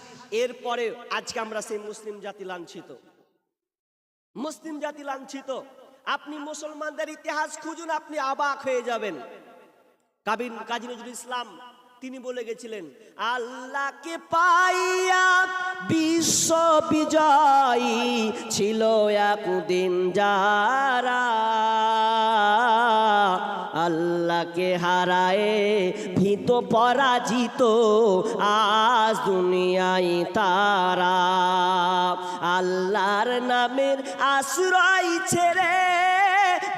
এরপরে আজকে আমরা সেই মুসলিম জাতি লাঞ্ছিত, মুসলিম জাতি লাঞ্ছিত। আপনি মুসলমানদের ইতিহাস খুঁজুন, আপনি অবাক হয়ে যাবেন। কাজী নজরুল ইসলাম তিনি বলে গেছিলেন, আল্লাহকে পাইয়া বিশ্ব বিজয়ী ছিল একদিন যারা, আল্লাহকে হারায়ে ভীত পরাজিত আজ দুনিয়ায় তারা। আল্লাহর নামের আশ্রয় ছেড়ে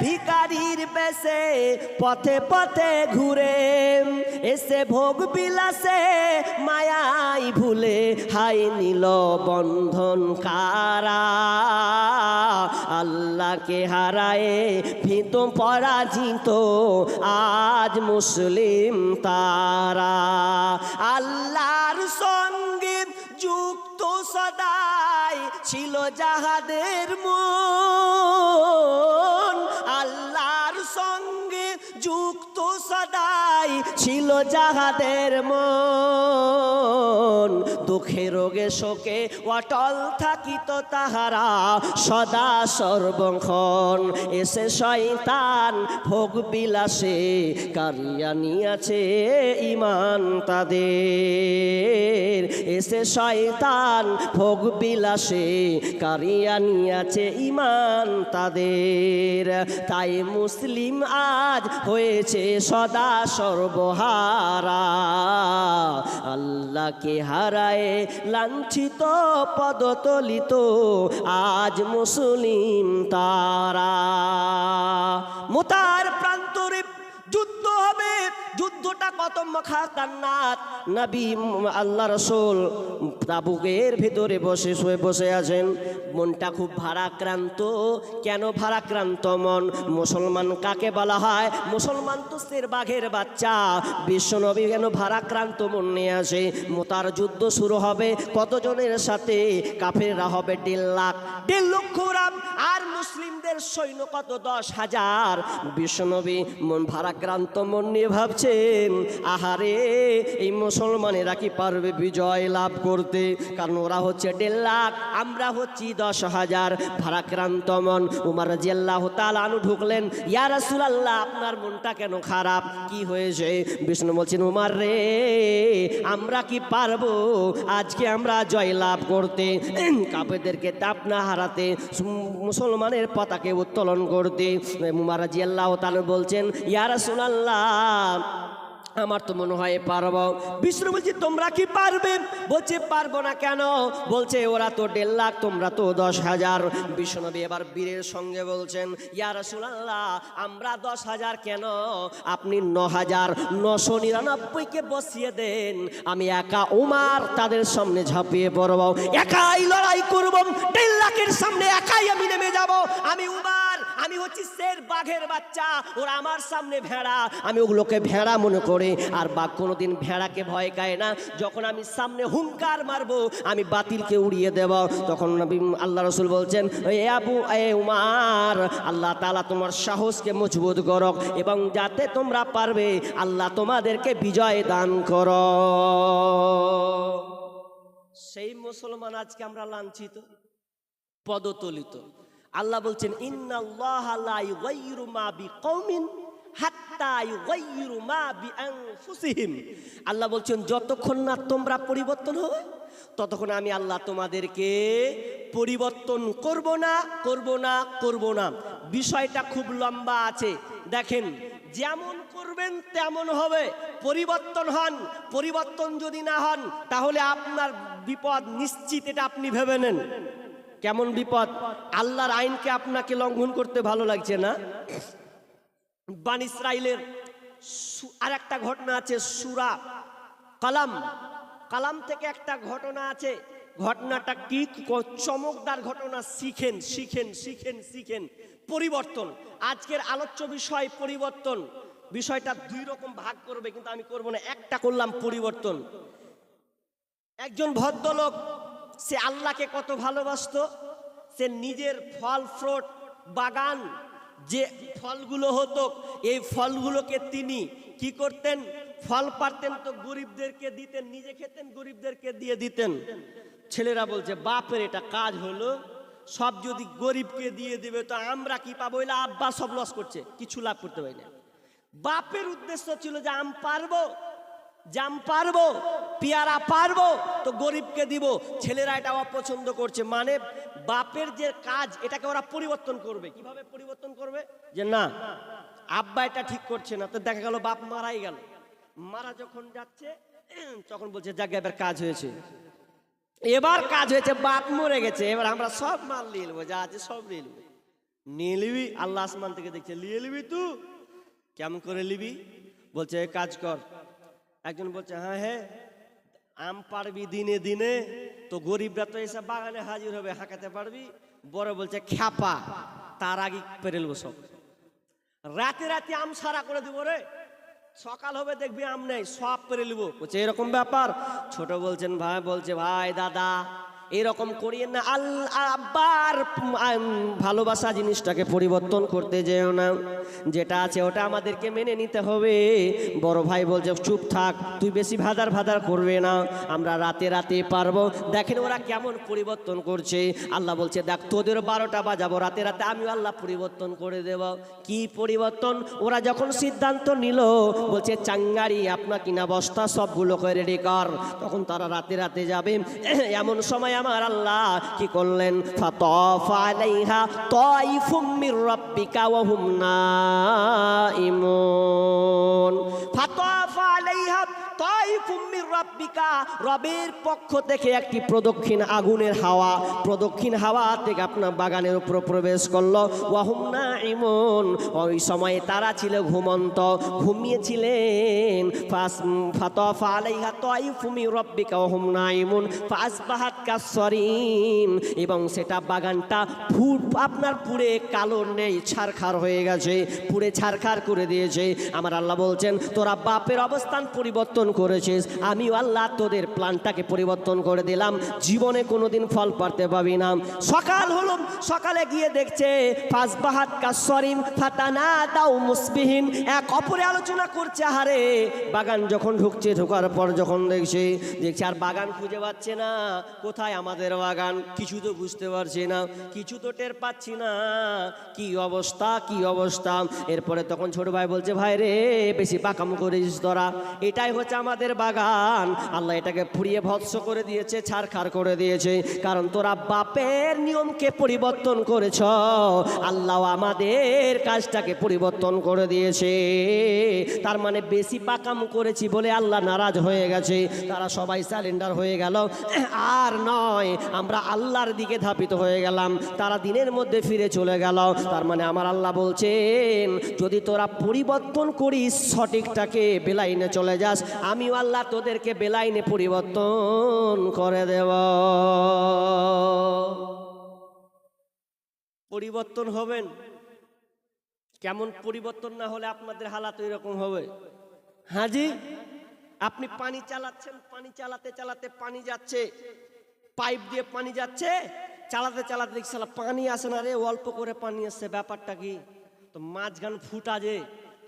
ভিখারির বেশে পথে পথে ঘুরে এসে ভোগ বিলাসে মায়াই ভুলে হাই নিল বন্ধন কারা। আল্লাহকে হারায়ে ভীত পরাজিত আজ মুসলিম তারা। আল্লাহর সঙ্গে যুক্ত সদাই ছিল যাহাদের মন, আল্লাহর সঙ্গে যুক্ত সদাই ছিল যাহাদের মন। দুঃখে রোগে শোকে অটল থাকিত তাহারা সদা সর্বক্ষণ। এসে শয়তান ভোগ বিলাসে কারিয়া নিয়াছে ইমান তাদের। এসে শয়তান ভোগ বিলাসে কারিয়া নিয়াছে ইমান তাদের। তাই মুসলিম আজ হয়েছে সদা সর্বহারা। আল্লাহকে হারায়ে লাঞ্ছিত পদতলিত আজ মুসলিম তারা। মুতার প্রান্তরে যুদ্ধ হবে। যুদ্ধটা কত খাতারনাক। নবী আল্লাহ রসুল তাবুকের ভিতরে বসে আছেন, মনটা খুব ভারাক্রান্ত। কেন ভারাক্রান্ত মন? মুসলমান কাকে বলা হয়? মুসলমান তো শের বাঘের বাচ্চা। বিশ্বনবী কেন ভারাক্রান্ত মন নিয়ে আসে? মোতার যুদ্ধ শুরু হবে কতজনের সাথে? কাফেররা হবে 1.5 লাখ, 1.5 লক্ষ রাম, আর মুসলিমদের সৈন্য কত? 10,000। বিশ্বনবী মন ভারাক্রান্ত মন নিয়ে ভাবছেন, আহারে এই মুসলমানেরা কি পারবে বিজয় লাভ করতে? কারণ ওরা হচ্ছে 1.5 লাখ, আমরা হচ্ছি 10,000। ভারাক্রান্ত মন। উমর রাদিয়াল্লাহু তাআলা আনহু ঢুকলেন, ইয়া রাসূলুল্লাহ আপনার মনটা কেন খারাপ, কি হয়েছে? বিষ্ণু বলছেন, উমর রে আমরা কি পারবো আজকে আমরা জয় লাভ করতে, কাফেরদেরকে তাপনা হারাতে, মুসলমানের পতাকা উত্তোলন করতে? উমর রাদিয়াল্লাহু তাআলা বলছেন, ইয়া রাসূলুল্লাহ আমার তো মনে হয় পারবো। বিষ্ণু বলছে, তোমরা কি পারবে? বলছে, পারবো না কেন? বলছে, ওরা তো 1.5 লাখ, তোমরা তো 10,000। বিষ্ণুনবী এবার বীরের সঙ্গে বলছেন, ইয়া রাসূলুল্লাহ আমরা 10,000 কেন, আপনি 9,999কে বসিয়ে দেন, আমি একা উমার তাদের সামনে ঝাঁপিয়ে পড়ব, একাই লড়াই করব, 1.5 লাখের সামনে একাই আমি নেমে যাব। আমি উমার, আমি হচ্ছি শের বাঘের বাচ্চা, ওরা আমার সামনে ভেড়া, আমি ওগুলোকে ভেড়া মনে করি। আর বাঘ কোনোদিন ভেড়াকে ভয় খায় না। যখন আমি সামনে হুঙ্কার মারবো, আমি বাতিলকে উড়িয়ে দেব। তখন নবী আল্লাহ রসুল বলছেন, এ উমার, আল্লাহ তাআলা তোমার সাহসকে মজবুত করক এবং যাতে তোমরা পারবে আল্লাহ তোমাদেরকে বিজয় দান করো। সেই মুসলমান আজকে আমরা লাঞ্ছিত, পদতলিত। আল্লাহ বলছেন, ইন্নাল্লাহা লা ইউগাইয়িরু মা বিকওমিন হাত্তা ইউগাইয়িরু মা বিআনফুসিহিম। আল্লাহ বলছেন, যতক্ষণ না তোমরা পরিবর্তন হবে ততক্ষণ আমি আল্লাহ তোমাদেরকে পরিবর্তন করব না। বিষয়টা খুব লম্বা আছে। দেখেন, যেমন করবেন তেমন হবে। পরিবর্তন হন, পরিবর্তন যদি না হন তাহলে আপনার বিপদ নিশ্চিত, এটা আপনি ভেবে নেন। কেমন বিপদ? আল্লাহর আইনকে আপনাকে লঙ্ঘন করতে ভালো লাগছে না? বনী ইসরাইলের আর একটা ঘটনা আছে, সূরা কালাম, কালাম থেকে একটা ঘটনা আছে। ঘটনাটা কি চমকদার ঘটনা, শিখেন শিখেন শিখেন শিখেন। পরিবর্তন, আজকের আলোচ্য বিষয় পরিবর্তন। বিষয়টা দুই রকম ভাগ করবে, কিন্তু আমি করব না, একটা করলাম পরিবর্তন। একজন ভদ্রলোক, সে আল্লাহকে কত ভালোবাসতো। সে নিজের ফল ফ্রুট বাগান, যে ফলগুলো হতো, এই ফলগুলোকে তিনি কি করতেন, ফল পারতেন তো গরিবদেরকে দিতেন, নিজে খেতেন, গরিবদেরকে দিয়ে দিতেন। ছেলেরা বলছে বাপের এটা কাজ হলো, সব যদি গরিবকে দিয়ে দিবে তো আমরা কি পাবো? এলা আব্বা সব লস করছে, কিছু লাভ করতে পারি না। বাপের উদ্দেশ্য ছিল যে আম পারবো, জাম পারবো, পেয়ারা পারবো তো গরিবকে দিব। ছেলেরা এটা অপছন্দ করছে, মানে বাপের যে কাজ এটাকে ওরা পরিবর্তন করবে। কিভাবে পরিবর্তন করবে? যে না, আব্বা এটা ঠিক করছে না, তো দেখা গেল বাপ মারাই গেল। মারা যখন যাচ্ছে তখন বলছে যাক এবার কাজ হয়েছে, এবার কাজ হয়েছে, বাপ মরে গেছে, এবার আমরা সব মাল নিয়ে নেবো, যা আছে সব নিয়ে নেবো। নিয়ে নিবি, আল্লাহ আসমান থেকে দেখছে নিয়ে নিবি। তুই কেমন করে নিবি? বলছে কাজ কর। একজন বলছে হ্যাঁ হ্যাঁ আম পারবি দিনে দিনে, তো গরিবরা তো এসব বাগানে হাজির হবে, হাঁকাতে পারবি। বড় বলছে খ্যাপা, তার আগে পেরে নেবো সব, রাতে রাতে আম সারা করে দিব রে, সকাল হবে দেখবি আম নেই, সব পেরে নেবো। বলছে এরকম ব্যাপার? ছোট বলছেন ভাই, বলছে ভাই দাদা এরকম করিয়েন না, আব্বার ভালোবাসা জিনিসটাকে পরিবর্তন করতে যেও না, যেটা আছে ওটা আমাদেরকে মেনে নিতে হবে। বড় ভাই বলছে চুপ থাক, তুই বেশি ভাদার ভাদার করবে না, আমরা রাতে রাতে পারবো। দেখেন ওরা কেমন পরিবর্তন করছে। আল্লাহ বলছে দেখ তোদের 12টা বাজাবো রাতে রাতে, আমিও আল্লাহ পরিবর্তন করে দেব। কি পরিবর্তন? ওরা যখন সিদ্ধান্ত নিল, বলছে চাঙ্গারি আপনার কিনা বস্তা সবগুলোকে রেডি কর, তখন তারা রাতে রাতে যাবে। এমন সময় আমার আল্লাহ কি করলেন? ফাতাফা আলাইহা তাইফুম মির রাব্বিকা ওয়া হুম নাইমুন। ফাতাফা আলাইহা তাইফুম মির রাব্বিকা, রবের পক্ষ থেকে একটি প্রদক্ষিণ আগুনের হাওয়া, প্রদক্ষিণ হাওয়া থেকে আপনার বাগানের উপর প্রবেশ করলো। ওয়া হুম নাইমুন, ওই সময়ে তারা ছিল ঘুমন্ত, ঘুমিয়েছিলেন। ফাতাফা আলাইহা তাইফুম মির রাব্বিকা ওয়া হুম নাইমুন ফাসবাহাত কাসরিম, এবং সেটা বাগানটা আপনার পুড়ে কালো নেই, ছারখার হয়ে গেছে, পুড়ে ছারখার করে দিয়েছে। আমার আল্লাহ বলছেন তোরা বাপের অবস্থান পরিবর্তন করেছিস, আমিও আল্লাহ তোদের প্ল্যানটাকে পরিবর্তন করে দিলাম, জীবনে কোনোদিন ফল পারতে পাবি না। সকাল হলো, সকালে গিয়ে দেখছে ফাসবাহাত কাসরিম ফাতানাদাউ মুসবিহিন, এক অপরে আলোচনা করছে। হারে বাগান যখন ঢুকছে, ঢোকার পর যখন দেখছে আর বাগান খুঁজে পাচ্ছে না, কোথায় আমাদের বাগান, কিছু তো বুঝতে পারছি না, কিছু তো টের পাচ্ছি না, কি অবস্থা কি অবস্থা। এরপরে তখন ছোট ভাই বলছে ভাই রে বেশি পাকাম করেছিস তোরা, এটাই হচ্ছে আমাদের বাগান, আল্লাহ এটাকে পুড়িয়ে ভৎস করে দিয়েছে, ছারখার করে দিয়েছে, কারণ তোরা বাপের নিয়মকে পরিবর্তন করেছ, আল্লাহ আমাদের কাজটাকে পরিবর্তন করে দিয়েছে। তার মানে বেশি পাকাম করেছি বলে আল্লাহ নারাজ হয়ে গেছে, তারা সবাই সারেন্ডার হয়ে গেল। আর নয়, আমরা আল্লাহর দিকে ধাপিত হয়ে গেলাম, তারা দিনের মধ্যে ফিরে চলে গেল। তার মানে আমার আল্লাহ বলছেন যদি তোরা পরিবর্তন করিস, সঠিকটাকে বেলাইনে চলে যাস, আমিও আল্লাহ তোদেরকে বেলাইনে পরিবর্তন করে দেব। পরিবর্তন হবেন, কেমন পরিবর্তন না হলে আপনাদের হালাত এরকম হবে। হাজি আপনি পানি চালাচ্ছেন, পানি চালাতে চালাতে পানি যাচ্ছে, পাইপ দিয়ে পানি যাচ্ছে, চালাতে চালাতে দেখছি পানি আসে না রে, অল্প করে পানি আসছে, ব্যাপারটা কি? তো মাঝখান ফুটা, যে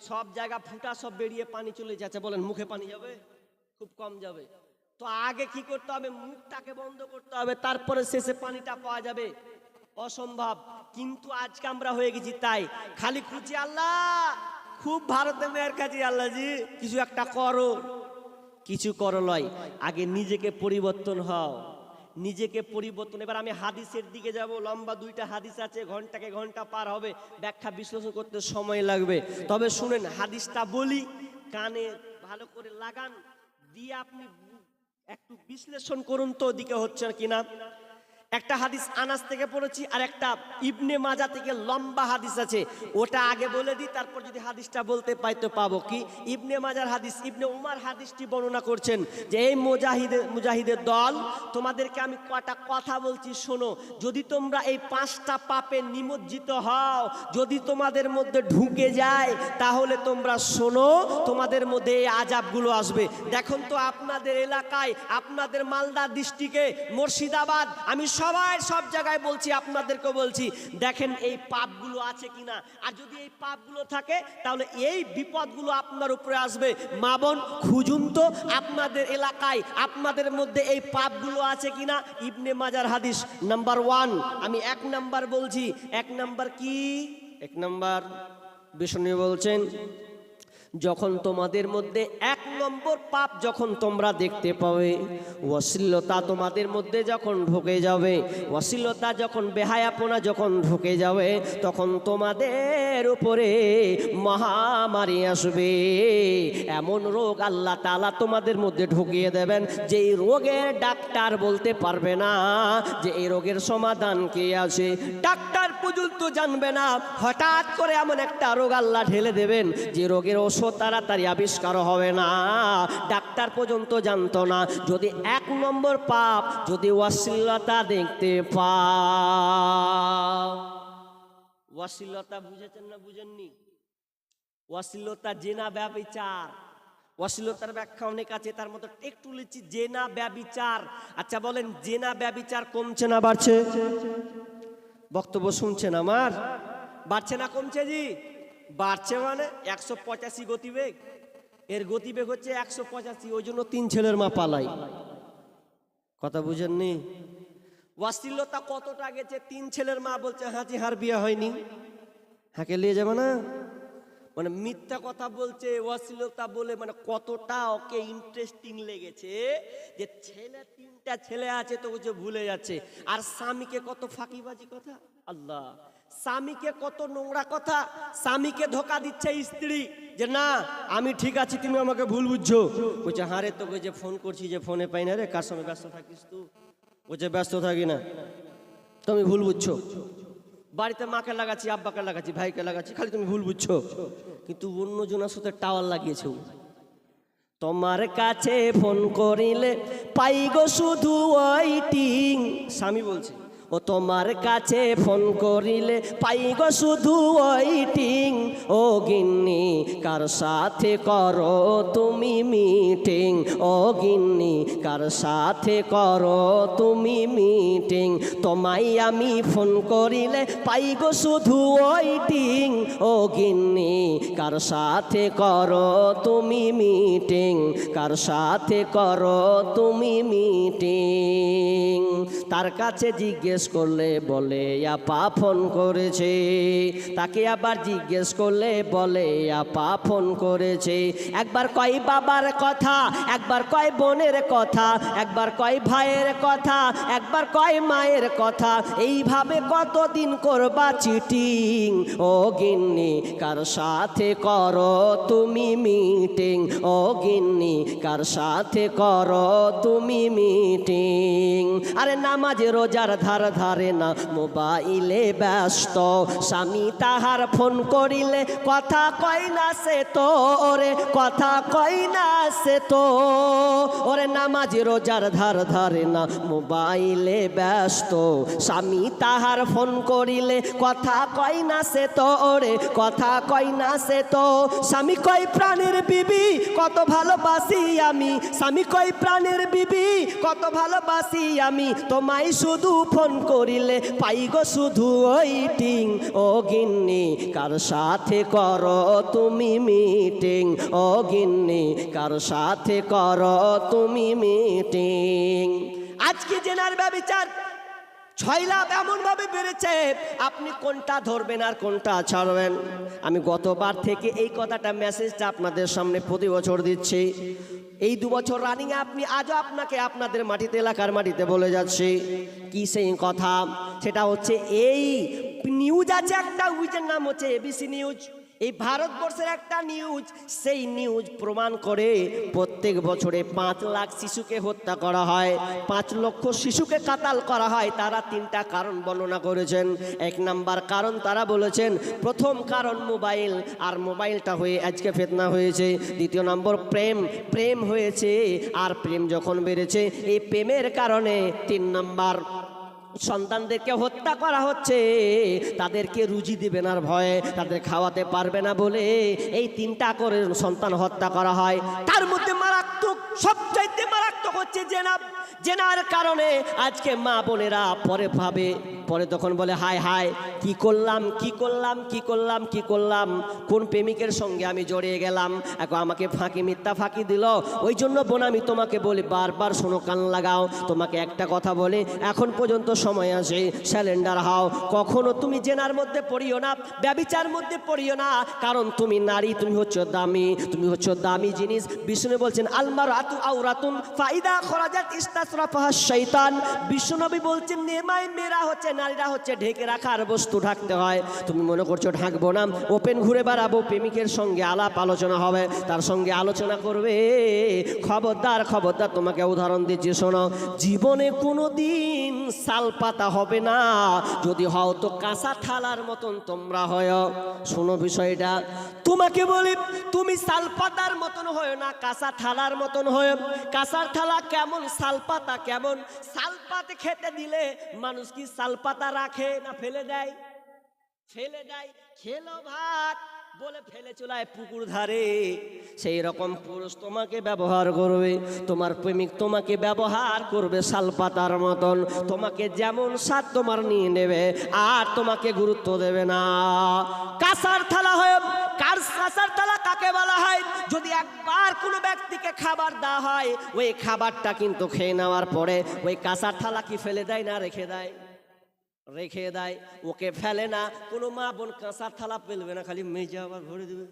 সব জায়গা ফুটা, সব বেরিয়ে পানি চলে যাচ্ছে, বলেন মুখে পানি যাবে? খুব কম যাবে। তো আগে কি করতে হবে? মুখটাকে বন্ধ করতে হবে, তারপরে শেষে পানিটা পাওয়া যাবে। অসম্ভব। কিন্তু আজকে আমরা হয়ে গেছি তাই, খালি খুঁজি আল্লাহ, খুব ভারতে মেয়ের কাছে আল্লাহ জি কিছু একটা করো, কিছু করো লয়, আগে নিজেকে পরিবর্তন হও। নিজেকে পরিবর্তন। এবার আমি হাদিসের দিকে যাব, লম্বা 2টা হাদিস আছে, ঘন্টাকে ঘন্টা পার হবে, ব্যাখ্যা বিশ্লেষণ করতে সময় লাগবে। তবে শুনেন, হাদিসটা বলি, কানে ভালো করে লাগান, দিয়ে আপনি একটু বিশ্লেষণ করুন তো ওদিকে হচ্ছে কিনা। একটা হাদিস আনাস থেকে পড়েছি, আর একটা ইবনে মাজা থেকে লম্বা হাদিস আছে, ওটা আগে বলে দিই, তারপর যদি হাদিসটা বলতে পাই তো পাবো। কি ইবনে মাজার হাদিস, ইবনে উমার হাদিসটি বর্ণনা করছেন যে এই মুজাহিদের দল, তোমাদেরকে আমি কটা কথা বলছি শোনো, যদি তোমরা এই 5টা পাপে নিমজ্জিত হও, যদি তোমাদের মধ্যে ঢুকে যায়, তাহলে তোমরা শোনো, তোমাদের মধ্যে এই আযাবগুলো আসবে। দেখুন তো আপনাদের এলাকায়, আপনাদের মালদা ডিস্ট্রিক্টে, মুর্শিদাবাদ, আমি সব জায়গায় বলছি, আপনাদেরকেও বলছি, দেখেন এই পাপগুলো আছে কিনা। আর যদি এই পাপগুলো থাকে, তাহলে এই বিপদগুলো আপনার উপরে আসবে। মা বোন, খুঁজুন তো আপনাদের এলাকায়, আপনাদের মধ্যে এই পাপগুলো আছে কিনা। ইবনে মাজার হাদিস নাম্বার 1, আমি 1 নাম্বার বলছি। 1 নাম্বার কি? 1 নাম্বার বিষ্ণু বলছেন, যখন তোমাদের মধ্যে 1 নম্বর পাপ যখন তোমরা দেখতে পাবে, অশ্লীলতা তোমাদের মধ্যে যখন ঢুকে যাবে, অশ্লীলতা যখন, বেহায়াপনা যখন ঢুকে যাবে, তখন তোমাদের উপরে মহামারী আসবে। এমন রোগ আল্লাহ তাআলা তোমাদের মধ্যে ঢুকিয়ে দেবেন, যে এই রোগের ডাক্তার বলতে পারবে না যে এই রোগের সমাধান কি আছে, ডাক্তার পর্যন্ত জানবে না। হঠাৎ করে এমন একটা রোগ আল্লাহ ঢেলে দেবেন, যে রোগের তাড়াতাড়ি আবিষ্কার হবে না, ডাক্তার পর্যন্ত জানতো না। যদি 1 নম্বর পাপ, যদি অশ্লীলতা দেখতে পাও, অশ্লীলতা বুঝেছেন না বুঝেননি? অশ্লীলতা জেনা ব্যভিচার, অশ্লীলতার ব্যাখ্যা অনেক আছে, তার মধ্যে একটু লিখছি জেনা ব্যভিচার। আচ্ছা বলেন, জেনা ব্যভিচার কমছে না বাড়ছে? বক্তব্য শুনছেন আমার? বাড়ছে না কমছে? জি বাড়ছে। মানে 185 গতিবেগ, এর গতিবেগ হচ্ছে 185, ওই জন্য 3 ছেলের মা পালাই। কথা বুঝেননি? অশ্লীলতা কতটা গেছে, 3 ছেলের মা বলছে হাঁচি হার বিয়ে হয়নি, হাঁকে নিয়ে যাবে না, মানে মিথ্যা কথা বলছে, অশ্লীলতা বলে, মানে কতটা ওকে ইন্টারেস্টিং লেগেছে যে ছেলে 3টা ছেলে আছে তো যে ভুলে যাচ্ছে। আর স্বামীকে কত ফাঁকিবাজি কথা, আল্লাহ, স্বামীকে কত নোংরা কথা, স্বামীকে ধোকা দিচ্ছে স্ত্রী, যে না আমি ঠিক আছি, তুমি আমাকে ভুল বুঝছো। বলছে হারে তোকে যে ফোন করছি, যে ফোনে পাই না রে, কার সঙ্গে ব্যস্ত থাকিস তুই? বলছে ব্যস্ত থাকি না, তুমি ভুল বুঝছো। বাড়িতে মাকে লাগাচ্ছি, আব্বাকে লাগাচ্ছি, ভাইকে লাগাচ্ছি, খালি তুমি ভুল বুঝছো। কিন্তু অন্যজনের সাথে টাওয়ার লাগিয়েছে। তোমার কাছে ফোন করিলে পাই গো শুধু ওয়েটিং, স্বামী বলছে, ও তোমার কাছে ফোন করিলে পাই গো শুধু ওয়েটিং, ও গিন্নি কার সাথে করো তুমি মিটিং, ও গিন্নি কার সাথে করো তুমি মিটিং, তোমায় আমি ফোন করিলে পাই গো শুধু ওয়েটিং, ও গিন্নি কার সাথে করো তুমি মিটিং, কার সাথে করো তুমি মিটিং। তার কাছে জিজ্ঞেস করলে বলে আপা ফোন করেছে, তাকে আবার জিজ্ঞেস করলে বলে আপা ফোন করেছে। একবার কয় বাবার কথা, একবার কয় বোনের কথা, একবার কয় ভাইয়ের কথা, একবার কয় মায়ের কথা, এইভাবে কতদিন করবা চিটিং, ও গিন্নি কার সাথে করো তুমি মিটিং, ও গিন্নি কার সাথে করো তুমি মিটিং। আরে নামাজে রোজার ধার ধারে না, মোবাইলে ব্যস্ত, স্বামী তাহার ফোন করিলে কথা কয় না সে তো, ওরে কথা কয় না সে তো, ওরে নামাজে রোজার ধার ধারে না, মোবাইলে ব্যস্ত, স্বামী তাহার ফোন করিলে কথা কয় না সে তো, ওরে কথা কয় না সে তো। স্বামী কয় প্রাণের বিবি কত ভালোবাসি আমি, স্বামী কয় প্রাণের বিবি কত ভালোবাসি আমি, তোমায় শুধু ফোন করিলে পাই গো শুধু ওয়েটিং, ও গিন্নি কার সাথে করো তুমি মিটিং, ও গিন্নি কার সাথে করো তুমি মিটিং। আজকে জেনার ব্যভিচার 6 লাখ এমন ভাবে বেড়েছে, আপনি কোনটা ধরবেন আর কোনটা ছাড়বেন। আমি গতবার থেকে এই কথাটা, মেসেজটা আপনাদের সামনে প্রতি বছর দিচ্ছি। এই 2 বছর রানিং আপনি আজও আপনাকে আপনাদের মাটিতে এলাকার মাটিতে বলে যাচ্ছে কি সেই কথা, সেটা হচ্ছে এই নিউজ আছে একটা, উইজের নাম হচ্ছে এবিসি নিউজ। এই ভারতবর্ষের একটা নিউজ, সেই নিউজ প্রমাণ করে প্রত্যেক বছরে 5 লাখ শিশুকে হত্যা করা হয়, 5 লক্ষ শিশুকে কাতাল করা হয়। তারা 3টা কারণ বর্ণনা করেছেন। 1 নাম্বার কারণ তারা বলেছেন, প্রথম কারণ মোবাইল, আর মোবাইলটা হয়ে আজকে ফিতনা হয়েছে। দ্বিতীয় নম্বর প্রেম হয়েছে, আর প্রেম যখন বেড়েছে এই প্রেমের কারণে 3 নাম্বার সন্তানদেরকে হত্যা করা হচ্ছে। তাদেরকে রুজি দিবে না ভয়ে, তাদের খাওয়াতে পারবে না বলে এই 3টা করে সন্তান হত্যা করা হয়। তার মধ্যে মারাত্মক, সবচাইতে মারাত্মক হচ্ছে জেনা। জেনার কারণে আজকে মা বোনেরা পরে ভাবে, পরে তখন বলে হায় হায় কি করলাম কি করলাম কি করলাম কি করলাম, কোন প্রেমিকের সঙ্গে আমি জড়িয়ে গেলাম, এখন আমাকে মিথ্যা ফাঁকি দিল। ওই জন্য বোন আমি তোমাকে বলি, বারবার শোনো, কান লাগাও, তোমাকে একটা কথা বলে এখন পর্যন্ত সময় আছে, স্যালেন্ডার হও। কখনো তুমি জেনার মধ্যে পড়িও না, ব্যভিচার মধ্যে পড়িও না, কারণ তুমি নারী, তুমি হচ্ছে দামি, তুমি হচ্ছে দামি জিনিস। বিষ্ণু বলছেন আলমারাতু আওরাতুন ফাইদা খরাজাত ইস্তাসরাফাহা শয়তান। বিষ্ণুনবী বলছেন নেমাই মেয়েরা হচ্ছে, নারীরা হচ্ছে ঢেকে রাখার বস্তু, ঢাকতে হয়। তুমি মনে করছো ঢাকবো না, ওপেন ঘুরে বেড়াবো, প্রেমিকের সঙ্গে আলাপ আলোচনা হবে, তার সঙ্গে আলোচনা করবে, খবরদার খবরদার, তোমাকে উদাহরণ দিচ্ছি শোনো, জীবনে কোনো দিন সাল পাতা হবে না, যদি হও তো কাঁচা থালার মতন তোমরা হয়। শোনো বিষয়টা, তোমাকে বলি, তুমি সাল পাতার মতন হয় না, কাঁচা থালার মতন হয়। কাঁচার থালা কেমন, সাল পাতা কেমন? সাল পাতা খেতে দিলে মানুষ কি সাল পাতা রাখে না ফেলে দেয়? ফেলে দেয়। খেলো ভাত বলে ফেলে চলায় পুকুর ধারে। সেই রকম পুরুষ তোমাকে ব্যবহার করবে, তোমার প্রেমিক তোমাকে ব্যবহার করবে শালপাতার মতন, তোমাকে যেমন স্বাদ তোমার নিয়ে নেবে, আর তোমাকে গুরুত্ব দেবে না। কাঁসার থালা হয়, কাঁসার থালা কাকে বলা হয়? যদি একবার কোনো ব্যক্তিকে খাবার দেওয়া হয়, ওই খাবারটা কিন্তু খেয়ে নেওয়ার পরে ওই কাঁসার থালা কি ফেলে দেয় না রেখে দেয়? রেখে দেয়, ওকে ফেলে না। কোনো মা বোন কাঁসার থালা ফেলবে না, খালি মেজে আবার ভরে দেবে,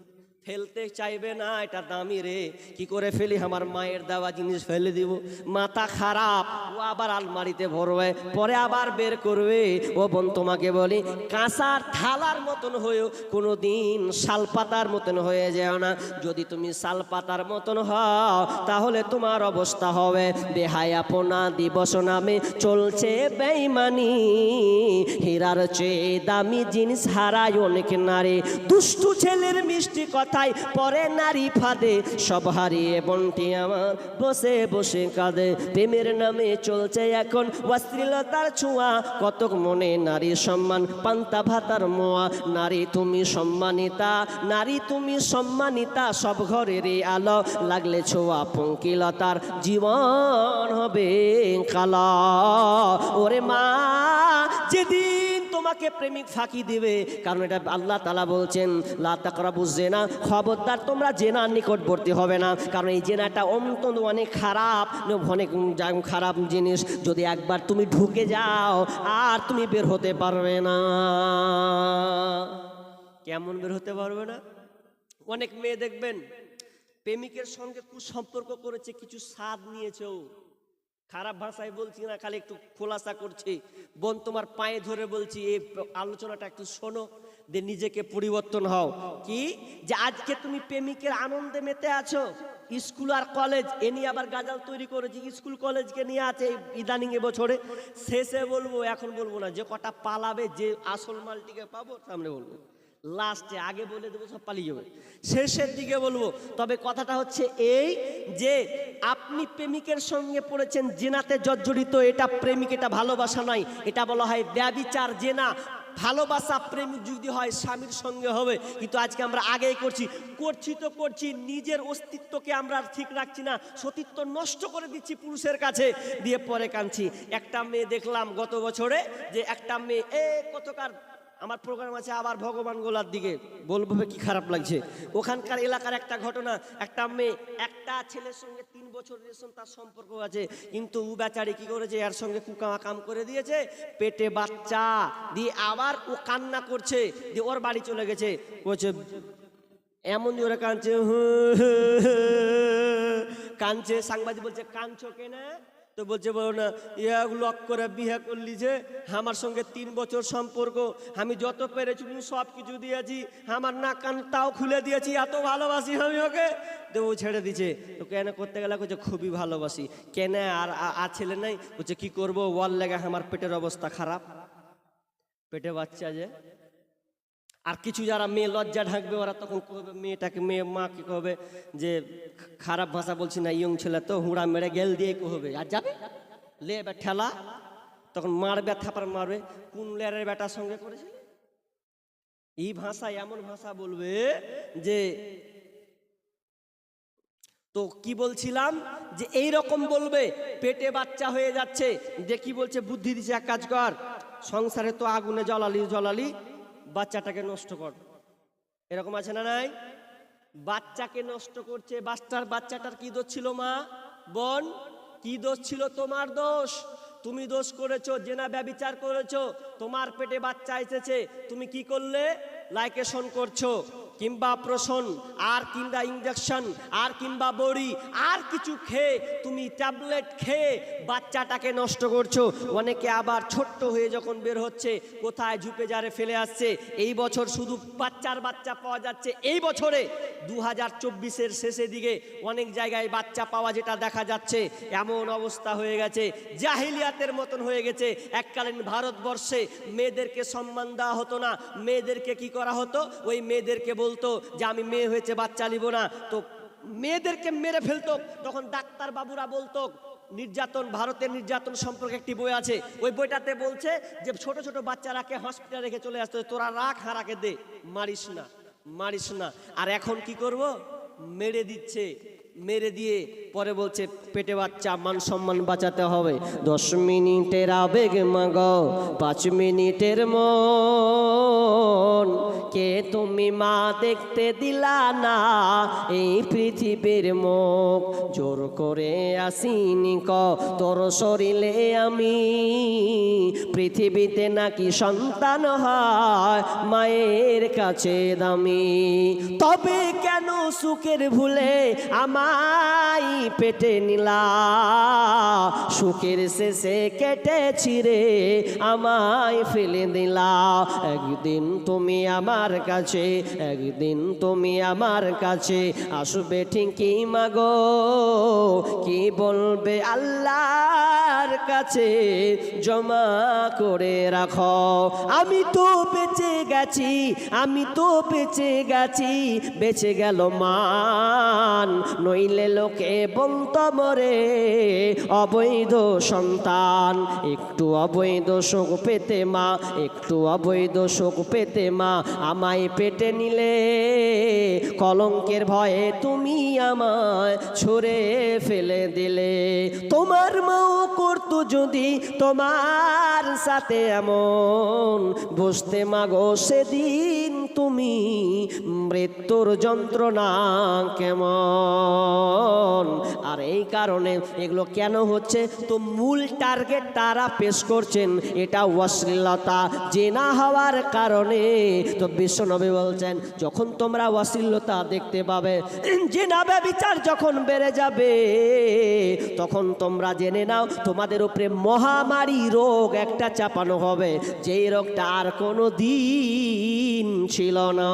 ফেলতে চাইবে না, এটা দামি রে, কি করে ফেলি, আমার মায়ের দেওয়া জিনিস ফেলে দিব, মাথা খারাপ। ও আবার আলমারিতে ভরবে, পরে আবার বের করবে। ও বোন তোমাকে বলি, কাঁসার থালার মতন হয়েও কোনো দিন শালপাতার মতন হয়ে যাও না। যদি তুমি শালপাতার মতন হও তাহলে তোমার অবস্থা হবে বেহায়াপনা দিবস নামে চলছে বেঈমানি। হীরার চেয়ে দামি জিনিস হারায় অনেক নারী, দুষ্টু ছেলের মিষ্টি কথায় পরে নারী ফাঁদে, সব হারিয়ে বন্টি আমার বসে বসে কাঁদে। প্রেমের নামে চলছে এখন অশ্লীলতার ছোঁয়া, কতক মনে নারী সম্মান পান্তা ভাতার মোয়া। নারী তুমি সম্মানিতা, নারী তুমি সম্মানিতা, সব ঘরের আলো লাগলে ছোঁয়া পঙ্কিলতার জীবন হবে কালা। ওরে মা, যেদিন তোমাকে প্রেমিক ফাঁকি দিবে, কারণ এটা আল্লাহ তাআলা বলছেন লা তাকরাবুজ জিনা, খবরদার তোমরা জেনার নিকটবর্তী হবে না, কারণ এই জেনাটা অত্যন্ত অনেক খারাপ, অনেক খারাপ জিনিস। যদি একবার তুমি ঢুকে যাও আর তুমি বের হতে পারবে না। কেমন বের হতে পারবে না? অনেক মেয়ে দেখবেন প্রেমিকের সঙ্গে কুসম্পর্ক করেছে, কিছু স্বাদ নিয়েছে, ও খারাপ ভাষায় বলছি না, খালি একটু খোলাসা করছি। বোন তোমার পায়ে ধরে বলছি, এই আলোচনাটা একটু শোনো, যে নিজেকে পরিবর্তন হও। কি যে আজকে তুমি প্রেমিকের আনন্দে মেতে আছো, স্কুল আর কলেজ এ নিয়ে আবার গাজাল তৈরি করেছি, স্কুল কলেজকে নিয়ে আছে ইদানিং এবছরে। শেষে বলবো, এখন বলবো না, যে কটা পালাবে, যে আসল মালটিকে পাবো সামনে বলবো, লাস্টে আগে বলে দেবো সব পালিয়ে যাবে, শেষের দিকে বলবো। তবে কথাটা হচ্ছে এই যে আপনি প্রেমিকের সঙ্গে পড়েছেন, জেনাতে জর্জরিত, এটা প্রেমিক, এটা ভালোবাসা নয়, এটা বলা হয় ব্যভিচার, জেনা। ভালোবাসা প্রেমিক যদি হয় স্বামীর সঙ্গে হবে, কিন্তু আজকে আমরা আগেই করছি, নিজের অস্তিত্বকে আমরা ঠিক রাখছি না, সতীত্ব নষ্ট করে দিচ্ছি পুরুষের কাছে, দিয়ে পরে কাঁদছি। একটা মেয়ে দেখলাম গত বছরে, যে একটা মেয়ে কতকার আমার প্রোগ্রাম আছে আবার ভগবান গোলার দিকে, বলবো কি খারাপ লাগছে, ওখানকার এলাকার একটা ঘটনা। একটা মেয়ে একটা ছেলের সঙ্গে 3 বছর তার সম্পর্ক আছে, কিন্তু ও বেচারি কি করেছে, এর সঙ্গে কাম করে দিয়েছে, পেটে বাচ্চা দিয়ে আবার ও কান্না করছে, দিয়ে ওর বাড়ি চলে গেছে। বলছে এমন জোরে কাঁদছে, কাঁদছে, সাংবাদিক বলছে কাঁদছো কেনে? তো বলছে বলো না ইয়া লক করে বিয়ে করলি যে আমার সঙ্গে 3 বছর সম্পর্ক, আমি যত পেরেছি সব কিছু দিয়েছি, আমার না কান তাও খুলে দিয়েছি, এত ভালোবাসি আমি ওকে। তো ও ছেড়ে দিছে। তো কেন করতে গেলে বলছে খুবই ভালোবাসি। কেন আর ছেলে নাই? বলছে কি করবো, ওয়াল লেগে আমার পেটের অবস্থা খারাপ, পেটে বাচ্চা যে। আর কিছু যারা মেয়ে লজ্জা ঢাকবে ওরা তখন কবে মেয়েটাকে, মেয়ে মাকে কবে যে খারাপ ভাষা বলছি না, ইয়ং ছেলে তো হুড়া মেরে গেল দিয়ে কবে আর যাবে লে ঠেলা, তখন মারবে, থাপার মারবে, কোন লেয়ারের বেটার সঙ্গে করেছে। এই ভাষা এমন ভাষা বলবে যে, তো কি বলছিলাম যে এই রকম বলবে, পেটে বাচ্চা হয়ে যাচ্ছে, যে কি বলছে বুদ্ধি দিছে এক কাজ কর, সংসারে তো আগুনে জ্বালালি বাচ্চাটাকে নষ্ট কর। এরকম আছে না নাই? বাচ্চাকে নষ্ট করছে। বাচ্চাটার কি দোষ ছিল মা বোন? কি দোষ ছিল? তোমার দোষ। তুমি দোষ করেছো, জেনা ব্যভিচার করেছো, তোমার পেটে বাচ্চা এসেছে, তুমি কি করলে? লাইকেশন করছো, কিংবা অপারেশন, আর কিংবা ইঞ্জেকশন, আর কিংবা বড়ি, আর কিছু খেয়ে তুমি ট্যাবলেট খেয়ে বাচ্চাটাকে নষ্ট করছো। অনেকে আবার ছোট্ট হয়ে যখন বের হচ্ছে কোথায় ঝুপে জারে ফেলে আসছে। এই বছর শুধু বাচ্চা পাওয়া যাচ্ছে। এই বছরে 2024-এর শেষের দিকে অনেক জায়গায় বাচ্চা পাওয়া যেটা দেখা যাচ্ছে, এমন অবস্থা হয়ে গেছে, জাহিলিয়াতের মতন হয়ে গেছে। এককালীন ভারতবর্ষে মেয়েদেরকে সম্মান দেওয়া হতো না, মেয়েদেরকে কি করা হতো, ওই মেয়েদেরকে বলতো যে আমি মেয়ে হয়েছে বাচ্চা নিব না, তো মেয়েদেরকে মেরে ফেলতো। তখন ডাক্তার বাবুরা বলতো, নির্যাতন, ভারতের নির্যাতন সম্পর্কে একটি বই আছে, ওই বইটাতে বলছে যে ছোট ছোট বাচ্চারাকে হসপিটালে রেখে চলে আসতো, তোরা রাখ, হারাকে দে, মারিস না। আর এখন কি করব? মেরে দিচ্ছে, মেরে দিয়ে পরে বলছে পেটে বাচ্চা, মান সম্মান বাঁচাতে হবে। 10 মিনিটের আবেগ মাগো, 5 মিনিটের মন, কে তুমি মা দেখতে দিলা না এই পৃথিবীর মুখ, জোর করে আসিনি ক তোর শরীরে আমি, পৃথিবীতে নাকি সন্তান হয় মায়ের কাছে দামি, তবে কেন সুখের ভুলে আমায় পেটে নিলা, সুখের শেষে কেটে ছিঁড়ে আমায় ফেলে দিলা, একদিন তুমি আমার কাছে, একদিন তুমি আমার কাছে আসবে ঠিকই মাগো, কি বলবে আল্লাহর কাছে জমা করে রাখো। আমি তো বেঁচে গেছি, আমি তো বেঁচে গেছি, বেঁচে গেল মান, নইলে লোকে বলতো মরে অবৈধ সন্তান। একটু অবৈধ সুখ পেতে মা, একটু অবৈধ সুখ পেতে মা আমায় পেটে নিলে, কলঙ্কের ভয়ে তুমি আমায় ছুঁড়ে ফেলে দিলে। তোমার মাও করতো যদি তোমার সাথে এমন, বুঝতে মাগো সেদিন তুমি মৃত্যুর যন্ত্রণা কেমন। আর এই কারণে এগুলো কেন হচ্ছে, তো মূল টার্গেট তারা পেশ করছেন এটা অশ্লীলতা, জেনা হওয়ার কারণে। তো বিশ্বনবী বলছেন যখন তোমরা অশ্লীলতা দেখতে পাবে, জেনা ব্যভিচার যখন বেড়ে যাবে, তখন তোমরা জেনে নাও তোমাদের উপরে মহামারী রোগ একটা চাপানো হবে, যেই রোগটা আর কোনো দিন ছিল না।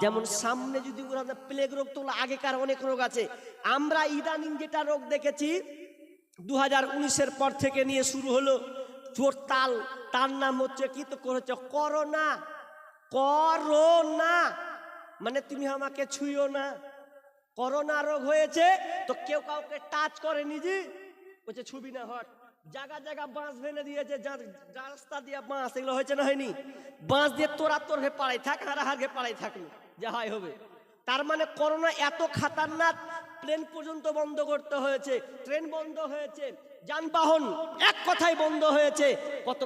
যেমন সামনে যদি প্লেগ রোগ, তো আগেকার অনেক রোগ আছে, আমরা ইদানিং যেটা রোগ দেখেছি 2019-এর পর থেকে নিয়ে শুরু হলো, তার নাম হচ্ছে কি, তো করেছে করোনা। মানে তুমি আমাকে ছুঁয়ো না, করোনা রোগ হয়েছে। তো কেউ কাউকে টাচ করেনি, যে বলছে ছুবি না, হট। জায়গা জায়গা বাঁশ ভেঙে দিয়েছে, রাস্তা দিয়ে বাঁশ, এগুলো হয়েছে না হয়নি? বাঁশ দিয়ে তোর হে পাড়াই থাক, হারাহারকে পাড়াই থাকলো, যা হয় হবে। তার মানে করোনা এত খাতারনাক, প্লেন পর্যন্ত বন্ধ করতে হয়েছে, ট্রেন বন্ধ হয়েছে, যানবাহন এক কথায় বন্ধ হয়েছে। কত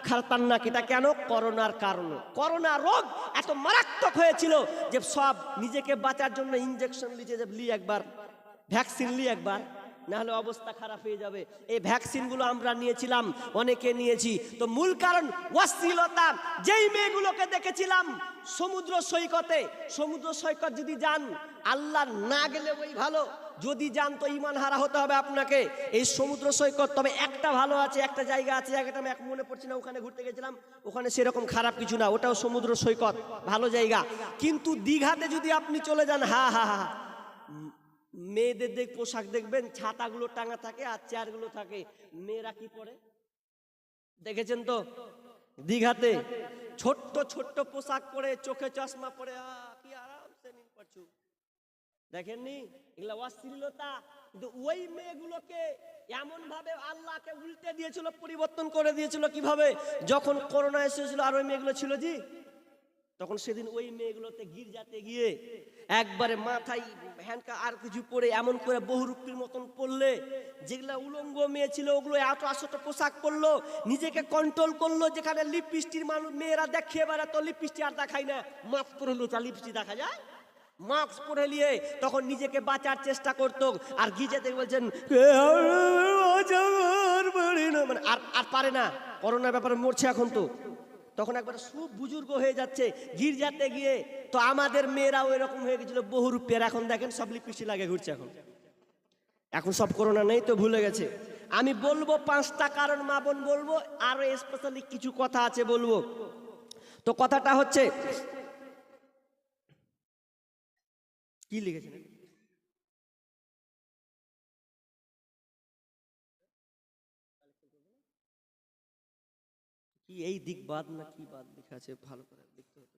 খাতারনাক এটা, কেন? করোনার কারণে। করোনা রোগ এত মারাত্মক হয়েছিল যে সব নিজেকে বাঁচার জন্য ইঞ্জেকশন লি একবার, ভ্যাকসিন লি একবার, না হলে অবস্থা খারাপ হয়ে যাবে। এই ভ্যাকসিনগুলো আমরা নিয়েছিলাম, অনেকে নিয়েছি। তো মূল কারণ অশ্লীলতা। যেই মেয়েগুলোকে দেখেছিলাম সমুদ্র সৈকত যদি যান আল্লাহ না গেলে ওই ভালো, যদি যান তো ইমান হারা হতে হবে আপনাকে। এই সমুদ্র সৈকত, তবে একটা ভালো আছে, একটা জায়গা আছে, জায়গাটা আমি এখন মনে পড়ছি না, ওখানে ঘুরতে গেছিলাম, ওখানে সেরকম খারাপ কিছু না, ওটাও সমুদ্র সৈকত, ভালো জায়গা। কিন্তু দীঘাতে যদি আপনি চলে যান, হা হা হা, মেয়েদের পোশাক দেখবেন, ছাতাগুলো টাঙা থাকে আর চেয়ারগুলো থাকে, মেয়েরা কি পরে দেখেছেন তো? দীঘাতে ছোট্ট ছোট্ট পোশাক পরে, চোখে চশমা পরে, কি আরামসে নিন পারছু, দেখেননি? এগুলা অশ্লীলতা। কিন্তু ওই মেয়েগুলোকে এমন ভাবে আল্লাহকে উল্টে দিয়েছিল, পরিবর্তন করে দিয়েছিল কিভাবে? যখন করোনা এসেছিল আর ওই মেয়েগুলো ছিল জি, তখন সেদিন ওই মেয়েগুলোতে গির্জাতে গিয়ে একবারে মাথায় হ্যান্ডকা আর কিছু পরে এমন করে বহুরূপীর মতন পড়লে, যেগুলা উলঙ্গ মেয়ে ছিল ওগুলো এত আসত পোশাক পরলো, নিজেকে কন্ট্রোল করলো। যেখানে লিপস্টিক মানুষ মেয়েরা দেখিয়ে বেড়াতো, লিপস্টিক আর দেখাই না, মাস্ক পরে তা লিপস্টিক দেখা যায়, মাস্ক পরে নিয়ে তখন নিজেকে বাঁচার চেষ্টা করতো। আর গির্জাতে বলছেন মানে আর পারে না, করোনার ব্যাপারে মরছে এখন তো, তখন একবার খুব বুজুর্গ হয়ে যাচ্ছে গির্জাতে গিয়ে। তো আমাদের মেয়েরাও এরকম হয়ে গেছিল বহুরূপের, এখন দেখেন সব লিপস্টিক লাগে ঘুরছে। এখন সব করোনা নেই তো, ভুলে গেছে। আমি বলবো 5টা কারণ, মা বোন বলবো, আরো স্পেশালি কিছু কথা আছে বলবো। তো কথাটা হচ্ছে, কি লিখেছেন কি, এই দিক বাদ না কি বাদ লেখা আছে, ভালো করে দেখতে হবে।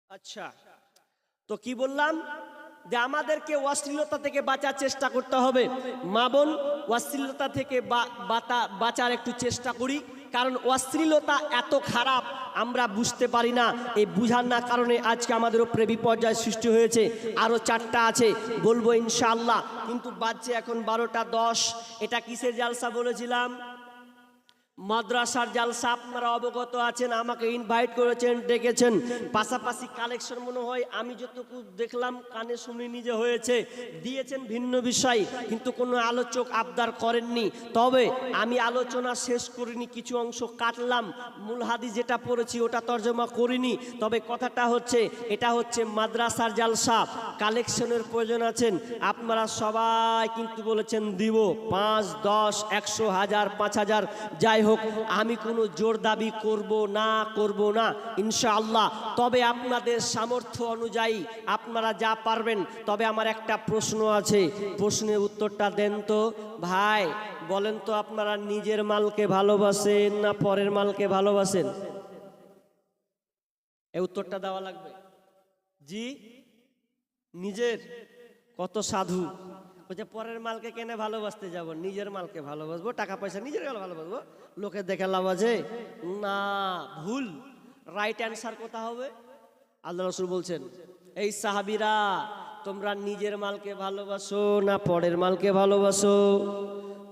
আচ্ছা, তো কি বললাম যে আমাদেরকে অশ্লীলতা থেকে বাঁচার চেষ্টা করতে হবে। মা বোন, অশ্লীলতা থেকে বাঁচার একটু চেষ্টা করি, কারণ অশ্লীলতা এত খারাপ আমরা বুঝতে পারি না। এই বুঝার না কারণে আজকে আমাদের উপরে বিপর্যয় সৃষ্টি হয়েছে। আরও 4টা আছে বলবো ইনশাআল্লাহ, কিন্তু বাজছে এখন 12টা 10। এটা কিসের জালসা বলেছিলাম? মাদ্রাসার জালসা। আপনারা অবগত আছেন, আমাকে ইনভাইট করেছেন, ডেকেছেন। পাশাপাশি কালেকশন মনে হয় আমি যতটুকু দেখলাম কানে শুনে নিজে হয়েছে, দিয়েছেন ভিন্ন বিষয়, কিন্তু কোনো আলোচক আবদার করেননি। তবে আমি আলোচনা শেষ করিনি, কিছু অংশ কাটলাম, মূল হাদিস যেটা পড়েছি ওটা তর্জমা করিনি। তবে কথাটা হচ্ছে, এটা হচ্ছে মাদ্রাসার জালসা, কালেকশনের প্রয়োজন আছেন আপনারা সবাই, কিন্তু বলেছেন দিব 5, 10, 100, 1000, 5000, যাই হোক, আমি কোনো জোর দাবি করব না ইনশাআল্লাহ। তবে আপনাদের সামর্থ্য অনুযায়ী আপনারা যা পারবেন। তবে আমার একটা প্রশ্ন আছে, প্রশ্নের উত্তরটা দেন তো ভাই। বলেন তো, আপনারা নিজের মালকে ভালোবাসেন না পরের মালকে ভালোবাসেন? এই উত্তরটা দেওয়া লাগবে। জি, নিজের। কত সাধু বলছে পরের মালকে কেনে ভালোবাসতে যাব, নিজের মালকে ভালোবাসবো, টাকা পয়সা নিজের ভালোবাসবো, লোকে দেখে লাভ আছে না, ভুল। রাইট অ্যান্সার কোথা হবে? আল্লাহ রাসূল বলছেন, এই সাহাবীরা, তোমরা নিজের মালকে ভালোবাসো না পরের মালকে ভালোবাসো?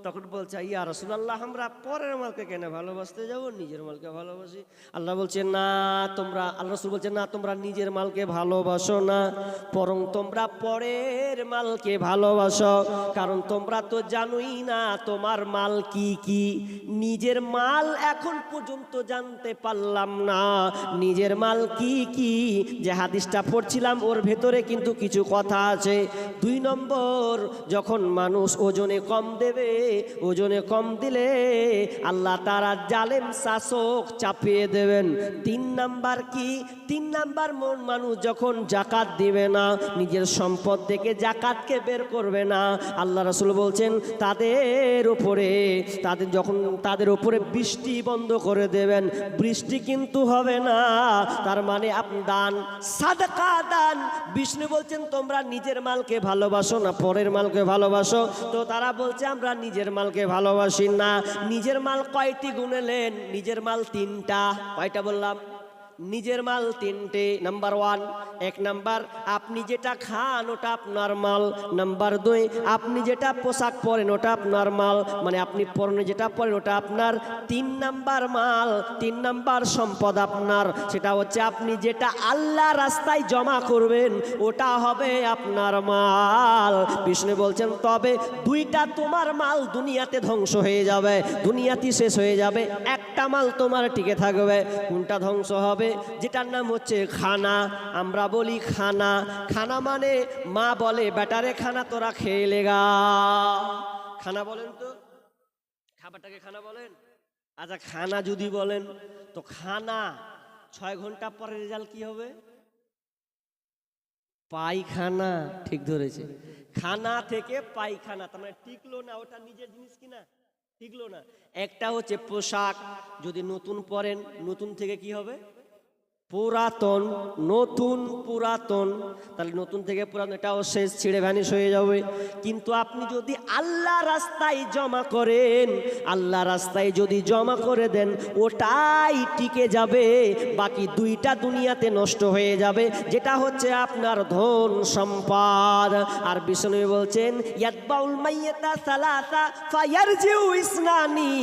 তখন বলছে, ইয়া রাসূলুল্লাহ, আমরা পরের মালকে কেন ভালোবাসতে যাব, নিজের মালকে ভালোবাসি। আল্লাহ বলছেন, না তোমরা, আল্লাহ রাসূল বলছেন, না তোমরা নিজের মালকে ভালোবাসো না, বরং তোমরা পরের মালকে ভালোবাসো। কারণ তোমরা তো জানোই না তোমার মাল কি কি। নিজের মাল এখন পর্যন্ত জানতে পারলাম না নিজের মাল কি কি। যে হাদিসটা পড়ছিলাম ওর ভেতরে কিন্তু কিছু কথা আছে। 2 নম্বর, যখন মানুষ ওজনে কম দেবে, ওজনে কম দিলে আল্লাহ তারা জালেম শাসক চাপিয়ে দেবেন। 3 নাম্বার কি? 3 নাম্বার, মানুষ যখন জাকাত দিবে না, নিজের সম্পদ থেকে জাকাতকে বের করবে না, আল্লাহ রাসূল বলছেন তাদের উপরে বৃষ্টি বন্ধ করে দেবেন, বৃষ্টি কিন্তু হবে না। তার মানে আপনি দান, সাদকা দান। বিষ্ণু বলছেন তোমরা নিজের মালকে ভালোবাসো না পরের মালকে ভালোবাসো? তো তারা বলছে আমরা নিজের মালকে ভালোবাসি না। নিজের মাল কয়টি গুনেলেন? নিজের মাল 3টা। কয়টা বললাম? নিজের মাল তিনটে। নাম্বার ওয়ান, এক নাম্বার আপনি যেটা খান ওটা আপনার মাল। নাম্বার দুই, আপনি যেটা পোশাক পরেন ওটা আপনার মাল, মানে আপনি পরনে যেটা পরেন ওটা আপনার। তিন নাম্বার মাল, তিন নাম্বার সম্পদ আপনার, সেটা হচ্ছে আপনি যেটা আল্লাহ রাস্তায় জমা করবেন ওটা হবে আপনার মাল। বিষ্ণু বলছেন তবে দুইটা তোমার মাল দুনিয়াতে ধ্বংস হয়ে যাবে, দুনিয়াতে শেষ হয়ে যাবে, একটা মাল তোমার টিকে থাকবে। কোনটা ধ্বংস হবে? যেটার নাম হচ্ছে খানা। আমরা বলি খানা, খানা মানে মা বলে বেটারে খানা তোরা খেয়ে লেগা। খানা বলেন তো, খাবারটাকে খানা বলেন? আচ্ছা খানা যদি বলেন তো খানা 6 ঘন্টা পরে রেজাল্ট কি হবে? পায়খানা। ঠিক ধরেছে, খানা থেকে পায়খানা, তার মানে টিকলো না, ওটা নিজের জিনিস কিনা, টিকলো না। একটা হচ্ছে পোশাক, যদি নতুন পরেন নতুন থেকে কি হবে? পুরাতন। নতুন পুরাতন, তাহলে নতুন থেকে পুরাতন, এটাও শেষ, ছিঁড়ে ভ্যানিশ হয়ে যাবে। কিন্তু আপনি যদি আল্লাহ রাস্তায় জমা করেন, আল্লাহ রাস্তায় যদি জমা করে দেন ওটাই টিকে যাবে, বাকি দুইটা দুনিয়াতে নষ্ট হয়ে যাবে, যেটা হচ্ছে আপনার ধন সম্পদ। আর বিষ্ণু বলছেন ইয়াতবাউল মাইয়াতা সালাসা ফায়ারজিউ ইসনানি,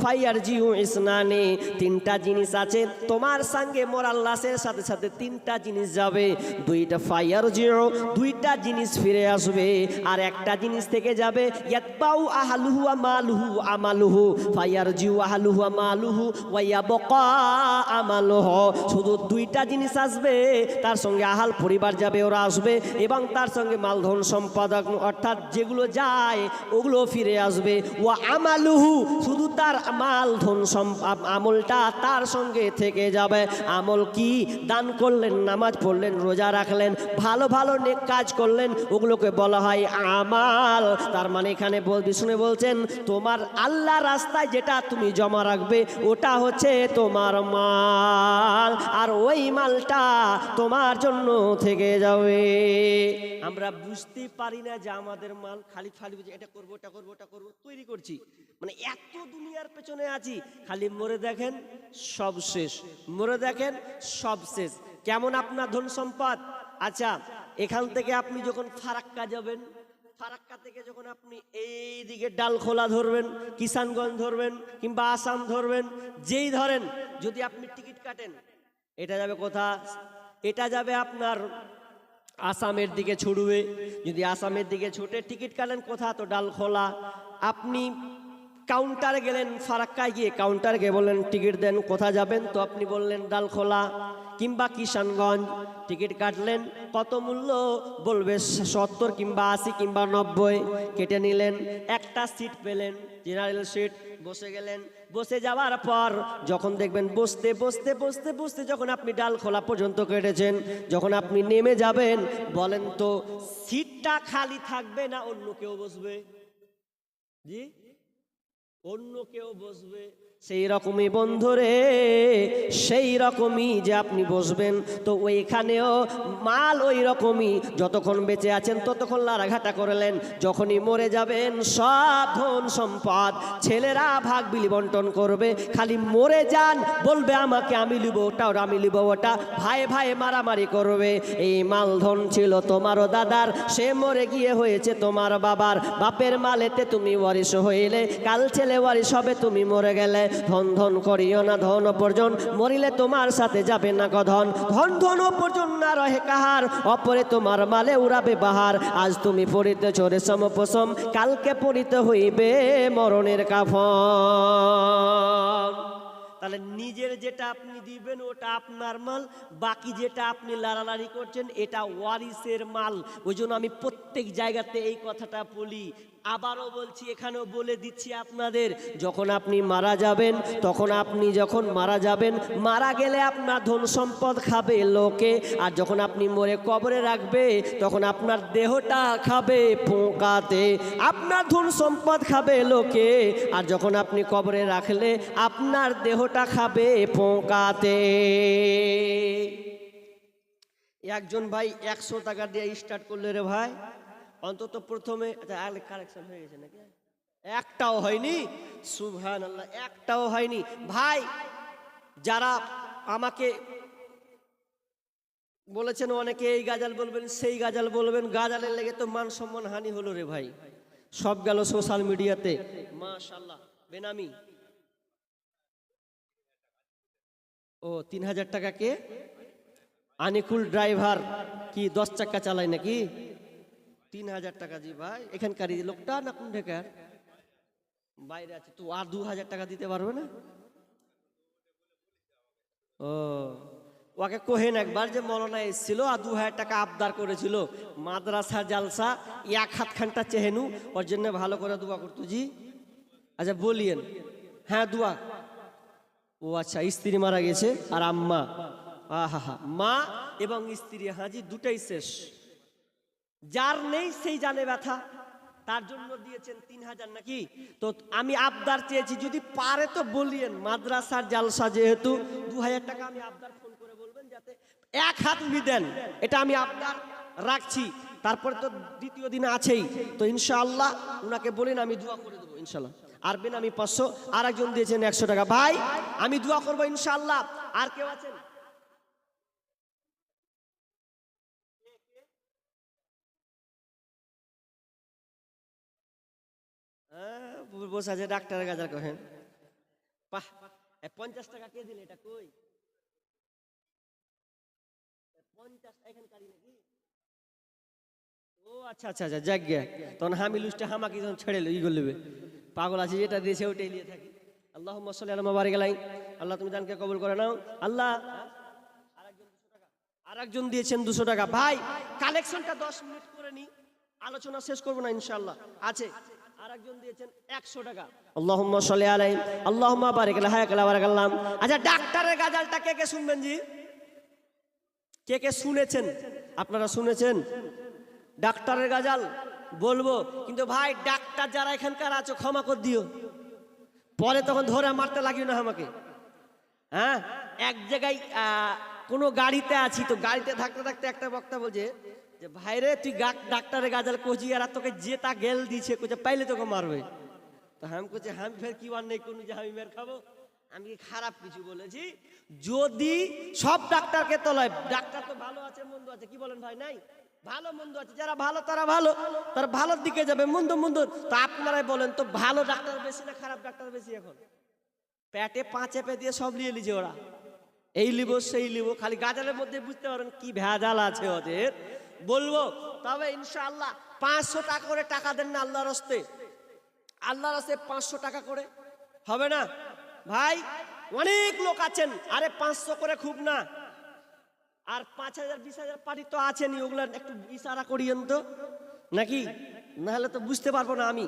ফায়ারজিউ ইসনানি। তিনটা জিনিস আছে তোমার সঙ্গে মরার লাশের সাথে সাথে, তিনটা জিনিস যাবে। দুইটা ফায়ারজিউ, দুইটা জিনিস ফিরে আসবে, আর একটা জিনিস থেকে যাবে। ইয়াতবাউ আহলুহু ওয়া মালুহু আমালুহু, ফায়ারজিউ আহলুহু ওয়া মালুহু ওয়া ইয়াবকা আমালুহু। শুধু দুইটা জিনিস আসবে, তার সঙ্গে আহাল পরিবার যাবে, ওরা আসবে, এবং তার সঙ্গে মালধন সম্পদ অর্থাৎ যেগুলো যায় ওগুলো ফিরে আসবে। ওয়া আমালুহু, শুধু তার মাল ধন আমলটা তার সঙ্গে থেকে যাবে। আমল কি? দান করলেন, নামাজ পড়লেন, রোজা রাখলেন, ভালো ভালো নেক কাজ করলেন, ওগুলোকে বলা হয় আমাল। তার মানে এখানে বিষ্ণু বলছেন তোমার আল্লাহ রাস্তায় যেটা তুমি জমা রাখবে ওটা হচ্ছে তোমার মাল, আর ওই মালটা তোমার জন্য থেকে যাবে। আমরা বুঝতে পারি না যে আমাদের মাল, খালি খালি এটা করবো ওটা করবো ওটা করবো তৈরি করছি, মানে এত দুনিয়ার পেছনে আছি, খালি মরে দেখেন সব শেষ, মরে দেখেন সব শেষ। কেমন আপনার ধন সম্পদ? আচ্ছা এখান থেকে আপনি যখন ফারাক্কা যাবেন, ফারাক্কা থেকে যখন আপনি এই দিকে ডালখোলা ধরবেন, কিষানগঞ্জ ধরবেন, কিংবা আসাম ধরবেন, যেই ধরেন, যদি আপনি টিকিট কাটেন এটা যাবে কোথা? এটা যাবে আপনার আসামের দিকে ছুটবে। যদি আসামের দিকে ছুটে টিকিট কাটেন কোথা? তো ডালখোলা। আপনি কাউন্টারে গেলেন, ফারাক্কায় গিয়ে কাউন্টারে গিয়ে বললেন টিকিট দেন, কোথা যাবেন? তো আপনি বললেন ডালখোলা কিংবা কিষানগঞ্জ। টিকিট কাটলেন, কত মূল্য? বলবে 70 কিংবা 80 কিংবা 90। কেটে নিলেন, একটা সিট পেলেন, জেনারেল সিট, বসে গেলেন। বসে যাওয়ার পর যখন দেখবেন বসতে বসতে বসতে বসতে যখন আপনি ডালখোলা পর্যন্ত কেটেছেন, যখন আপনি নেমে যাবেন, বলেন তো সিটটা খালি থাকবে না অন্য কেউ বসবে? জি, অন্য কেউ বসবে। সেই রকমই বন্ধুরে, সেই রকমই যে আপনি বসবেন, তো ওইখানেও মাল ওই রকমই, যতক্ষণ বেঁচে আছেন ততক্ষণ লাড়াঘাটা করলেন, যখনই মরে যাবেন সব ধন সম্পদ ছেলেরা ভাগ বিলি বন্টন করবে। খালি মরে যান, বলবে আমাকে আমি লিব ওটা, ওটা আমি লিব ওটা, ভাই ভাই মারামারি করবে। এই মাল ধন ছিল তোমারও দাদার, সে মরে গিয়ে হয়েছে তোমার বাবার। বাপের মালেতে তুমি ওয়ারিশ হইলে, কাল ছেলে ওয়ারিশ হবে, তুমি মরে গেলে। ধন ধন করিও না ধন উপার্জন, মরিলে তোমার সাথে যাবে না গধন। ধন ধন উপার্জন না রহে কাহার, অপরে তোমার মালে উড়াবে বাহার। আজ তুমি পড়িতেছ রেশম পশম, কালকে পড়িতে হইবে মরণের কাফন। তাহলে নিজের যেটা আপনি দিবেন ওটা আপনার মাল, বাকি যেটা আপনি লাড়ালাড়ি করছেন এটা ওয়ারিসের মাল। ওই জন্য আমি প্রত্যেক জায়গাতে এই কথাটা বলি, আবারও বলছি, এখানেও বলে দিচ্ছি আপনাদের, যখন আপনি মারা যাবেন, তখন আপনি যখন মারা যাবেন, মারা গেলে আপনার ধন সম্পদ খাবে লোকে, আর যখন আপনি মরে কবরে রাখবে তখন আপনার দেহটা খাবে পোকাতে। আপনার ধন সম্পদ খাবে লোকে, আর যখন আপনি কবরে রাখলে আপনার দেহটা খাবে পোকাতে। একজন ভাই 100 টাকা দিয়ে স্টার্ট করলে রে ভাই, অন্তত প্রথমে কারেকশন হয়ে গেছে নাকি? একটাও হয়নি, সুবহানাল্লাহ, একটাও হয়নি। ভাই যারা আমাকে বলেছেন অনেকে এই গাজাল বলবেন সেই গাজাল বলবেন, গাজালের লেগে তো মান সম্মান হানি হলো রে ভাই, সব গেল সোশ্যাল মিডিয়াতে। মাশাআল্লাহ বেনামি। ও 3000 টাকা কে? আনিকুল ড্রাইভার কি 10 চাকা চালায় নাকি? 3000 টাকা। জি ভাই, এখানকার লোকটা না কোন ঢাকার? বাইরে আছে তো, আর 2000 টাকা দিতে পারবে না? ও ওকে কোহেন একবার যে মৌলানা এসেছিল আর 2000 টাকা আবদার করেছিল, মাদ্রাসা জালসা 1 হাত খানটা চেহেনু, ওর জন্য ভালো করে দোয়া করতো। জি আচ্ছা বলিয়েন। হ্যাঁ দোয়া। ও আচ্ছা, স্ত্রী মারা গেছে আর আম্মা, আহা হা, মা এবং স্ত্রী, হাজি দুটাই শেষ। যার নেই সেই জানে ব্যথা, তার জন্য দিয়েছেন 3000 নাকি? তো আমি আবদার চেয়েছি, যদি পারে তো বলিয়েন, মাদ্রাসার জালসা যেহেতু 2000 টাকা আমি আবদার ফোন করে বলবেন যাতে 1 হাত উনি দেন, এটা আমি আবদার রাখছি। তারপরে তো দ্বিতীয় দিন আছেই, তো ইনশাআল্লাহ উনাকে বলেন আমি দোয়া করে দেবো ইনশাআল্লাহ। আর আমি 500, আর একজন দিয়েছেন 100 টাকা। ভাই আমি দোয়া করবো ইনশাআল্লাহ। আর কেউ আছেন? বসে আছে ডাক্তারের গাজার কহেন। বাহ, 50 টাকা কে দিলে? এটা কই? 50 এখানকারই নাকি? ও আচ্ছা আচ্ছা আচ্ছা, যাক গিয়া তখন হামি লুজটা হামাকি যখন ছেড়ে ই করে নেবে, পাগল আছে যেটা দিয়েছে ওটাই নিয়ে থাকি। আল্লাহুম্মা সাল্লি আলা বারিক আলাই। আল্লাহ তুমি দানকে কবুল করে নাও আল্লাহ। আরেকজন দিয়েছেন 200 টাকা। ভাই কালেকশনটা 10 মিনিট করে নি, আলোচনা শেষ করব না ইনশাআল্লাহ। আছে আরেকজন দিয়েছেন 100 টাকা। আল্লাহুম্মা সাল্লি আলাইহি আল্লাহুম্মা বারিক আলা বারাকাল্লাহ। আচ্ছা ডাক্তারের গাজালটা কে কে শুনবেন? জি কে কে শুনেছেন? আপনারা শুনেছেন ডাক্তারের গাজাল? বলবো, কিন্তু ভাই ডাক্তার যারা এখানকার আছো ক্ষমা করে দিও, পরে তখন ধরে মারতে লাগিও না আমাকে। হ্যাঁ, এক জায়গায় কোনো গাড়িতে আছি, তো গাড়িতে থাকতে থাকতে একটা বক্তা বলছে যে ভাইরে তুই ডাক্তারের গাজাল কোচি, আর তোকে জেতা গেল দিছে, কোচে পাইলে তোকে মারবে। তো আমি কোচে আমি ফের কি বার নেই কোনো যে আমি মের খাবো, আমি খারাপ কিছু বলেছি? যদি সব ডাক্তারকে তলায়, ডাক্তার তো ভালো আছে মন্দ আছে, কি বলেন ভাই? নাই, ভালো মন্দ আছে, যারা ভালো তারা ভালো, তারা ভালোর দিকে যাবে, মন্দ মন্দ। তো আপনারাই বলেন তো ভালো ডাক্তার বেশি না খারাপ ডাক্তার বেশি? এখন পেটে 5 চেপে দিয়ে সব নিয়ে লিছে ওরা, এই লিবো সেই লিবো, খালি গাজালের মধ্যে বুঝতে পারেন কি ভেজাল আছে ওদের। বলবো তবে ইনশাআল্লাহ 500 টাকা করে টাকা দেন না আল্লাহর রাস্তে, আল্লাহর রাস্তে 500 টাকা করে হবে না ভাই? অনেক লোক আছেন, আরে 500 করে খুব না, আর 5000 20,000 পার্টি তো আছেনই, ওগুলা একটু ইশারা করিয়েন তো নাকি, নাহলে তো বুঝতে পারবো না আমি।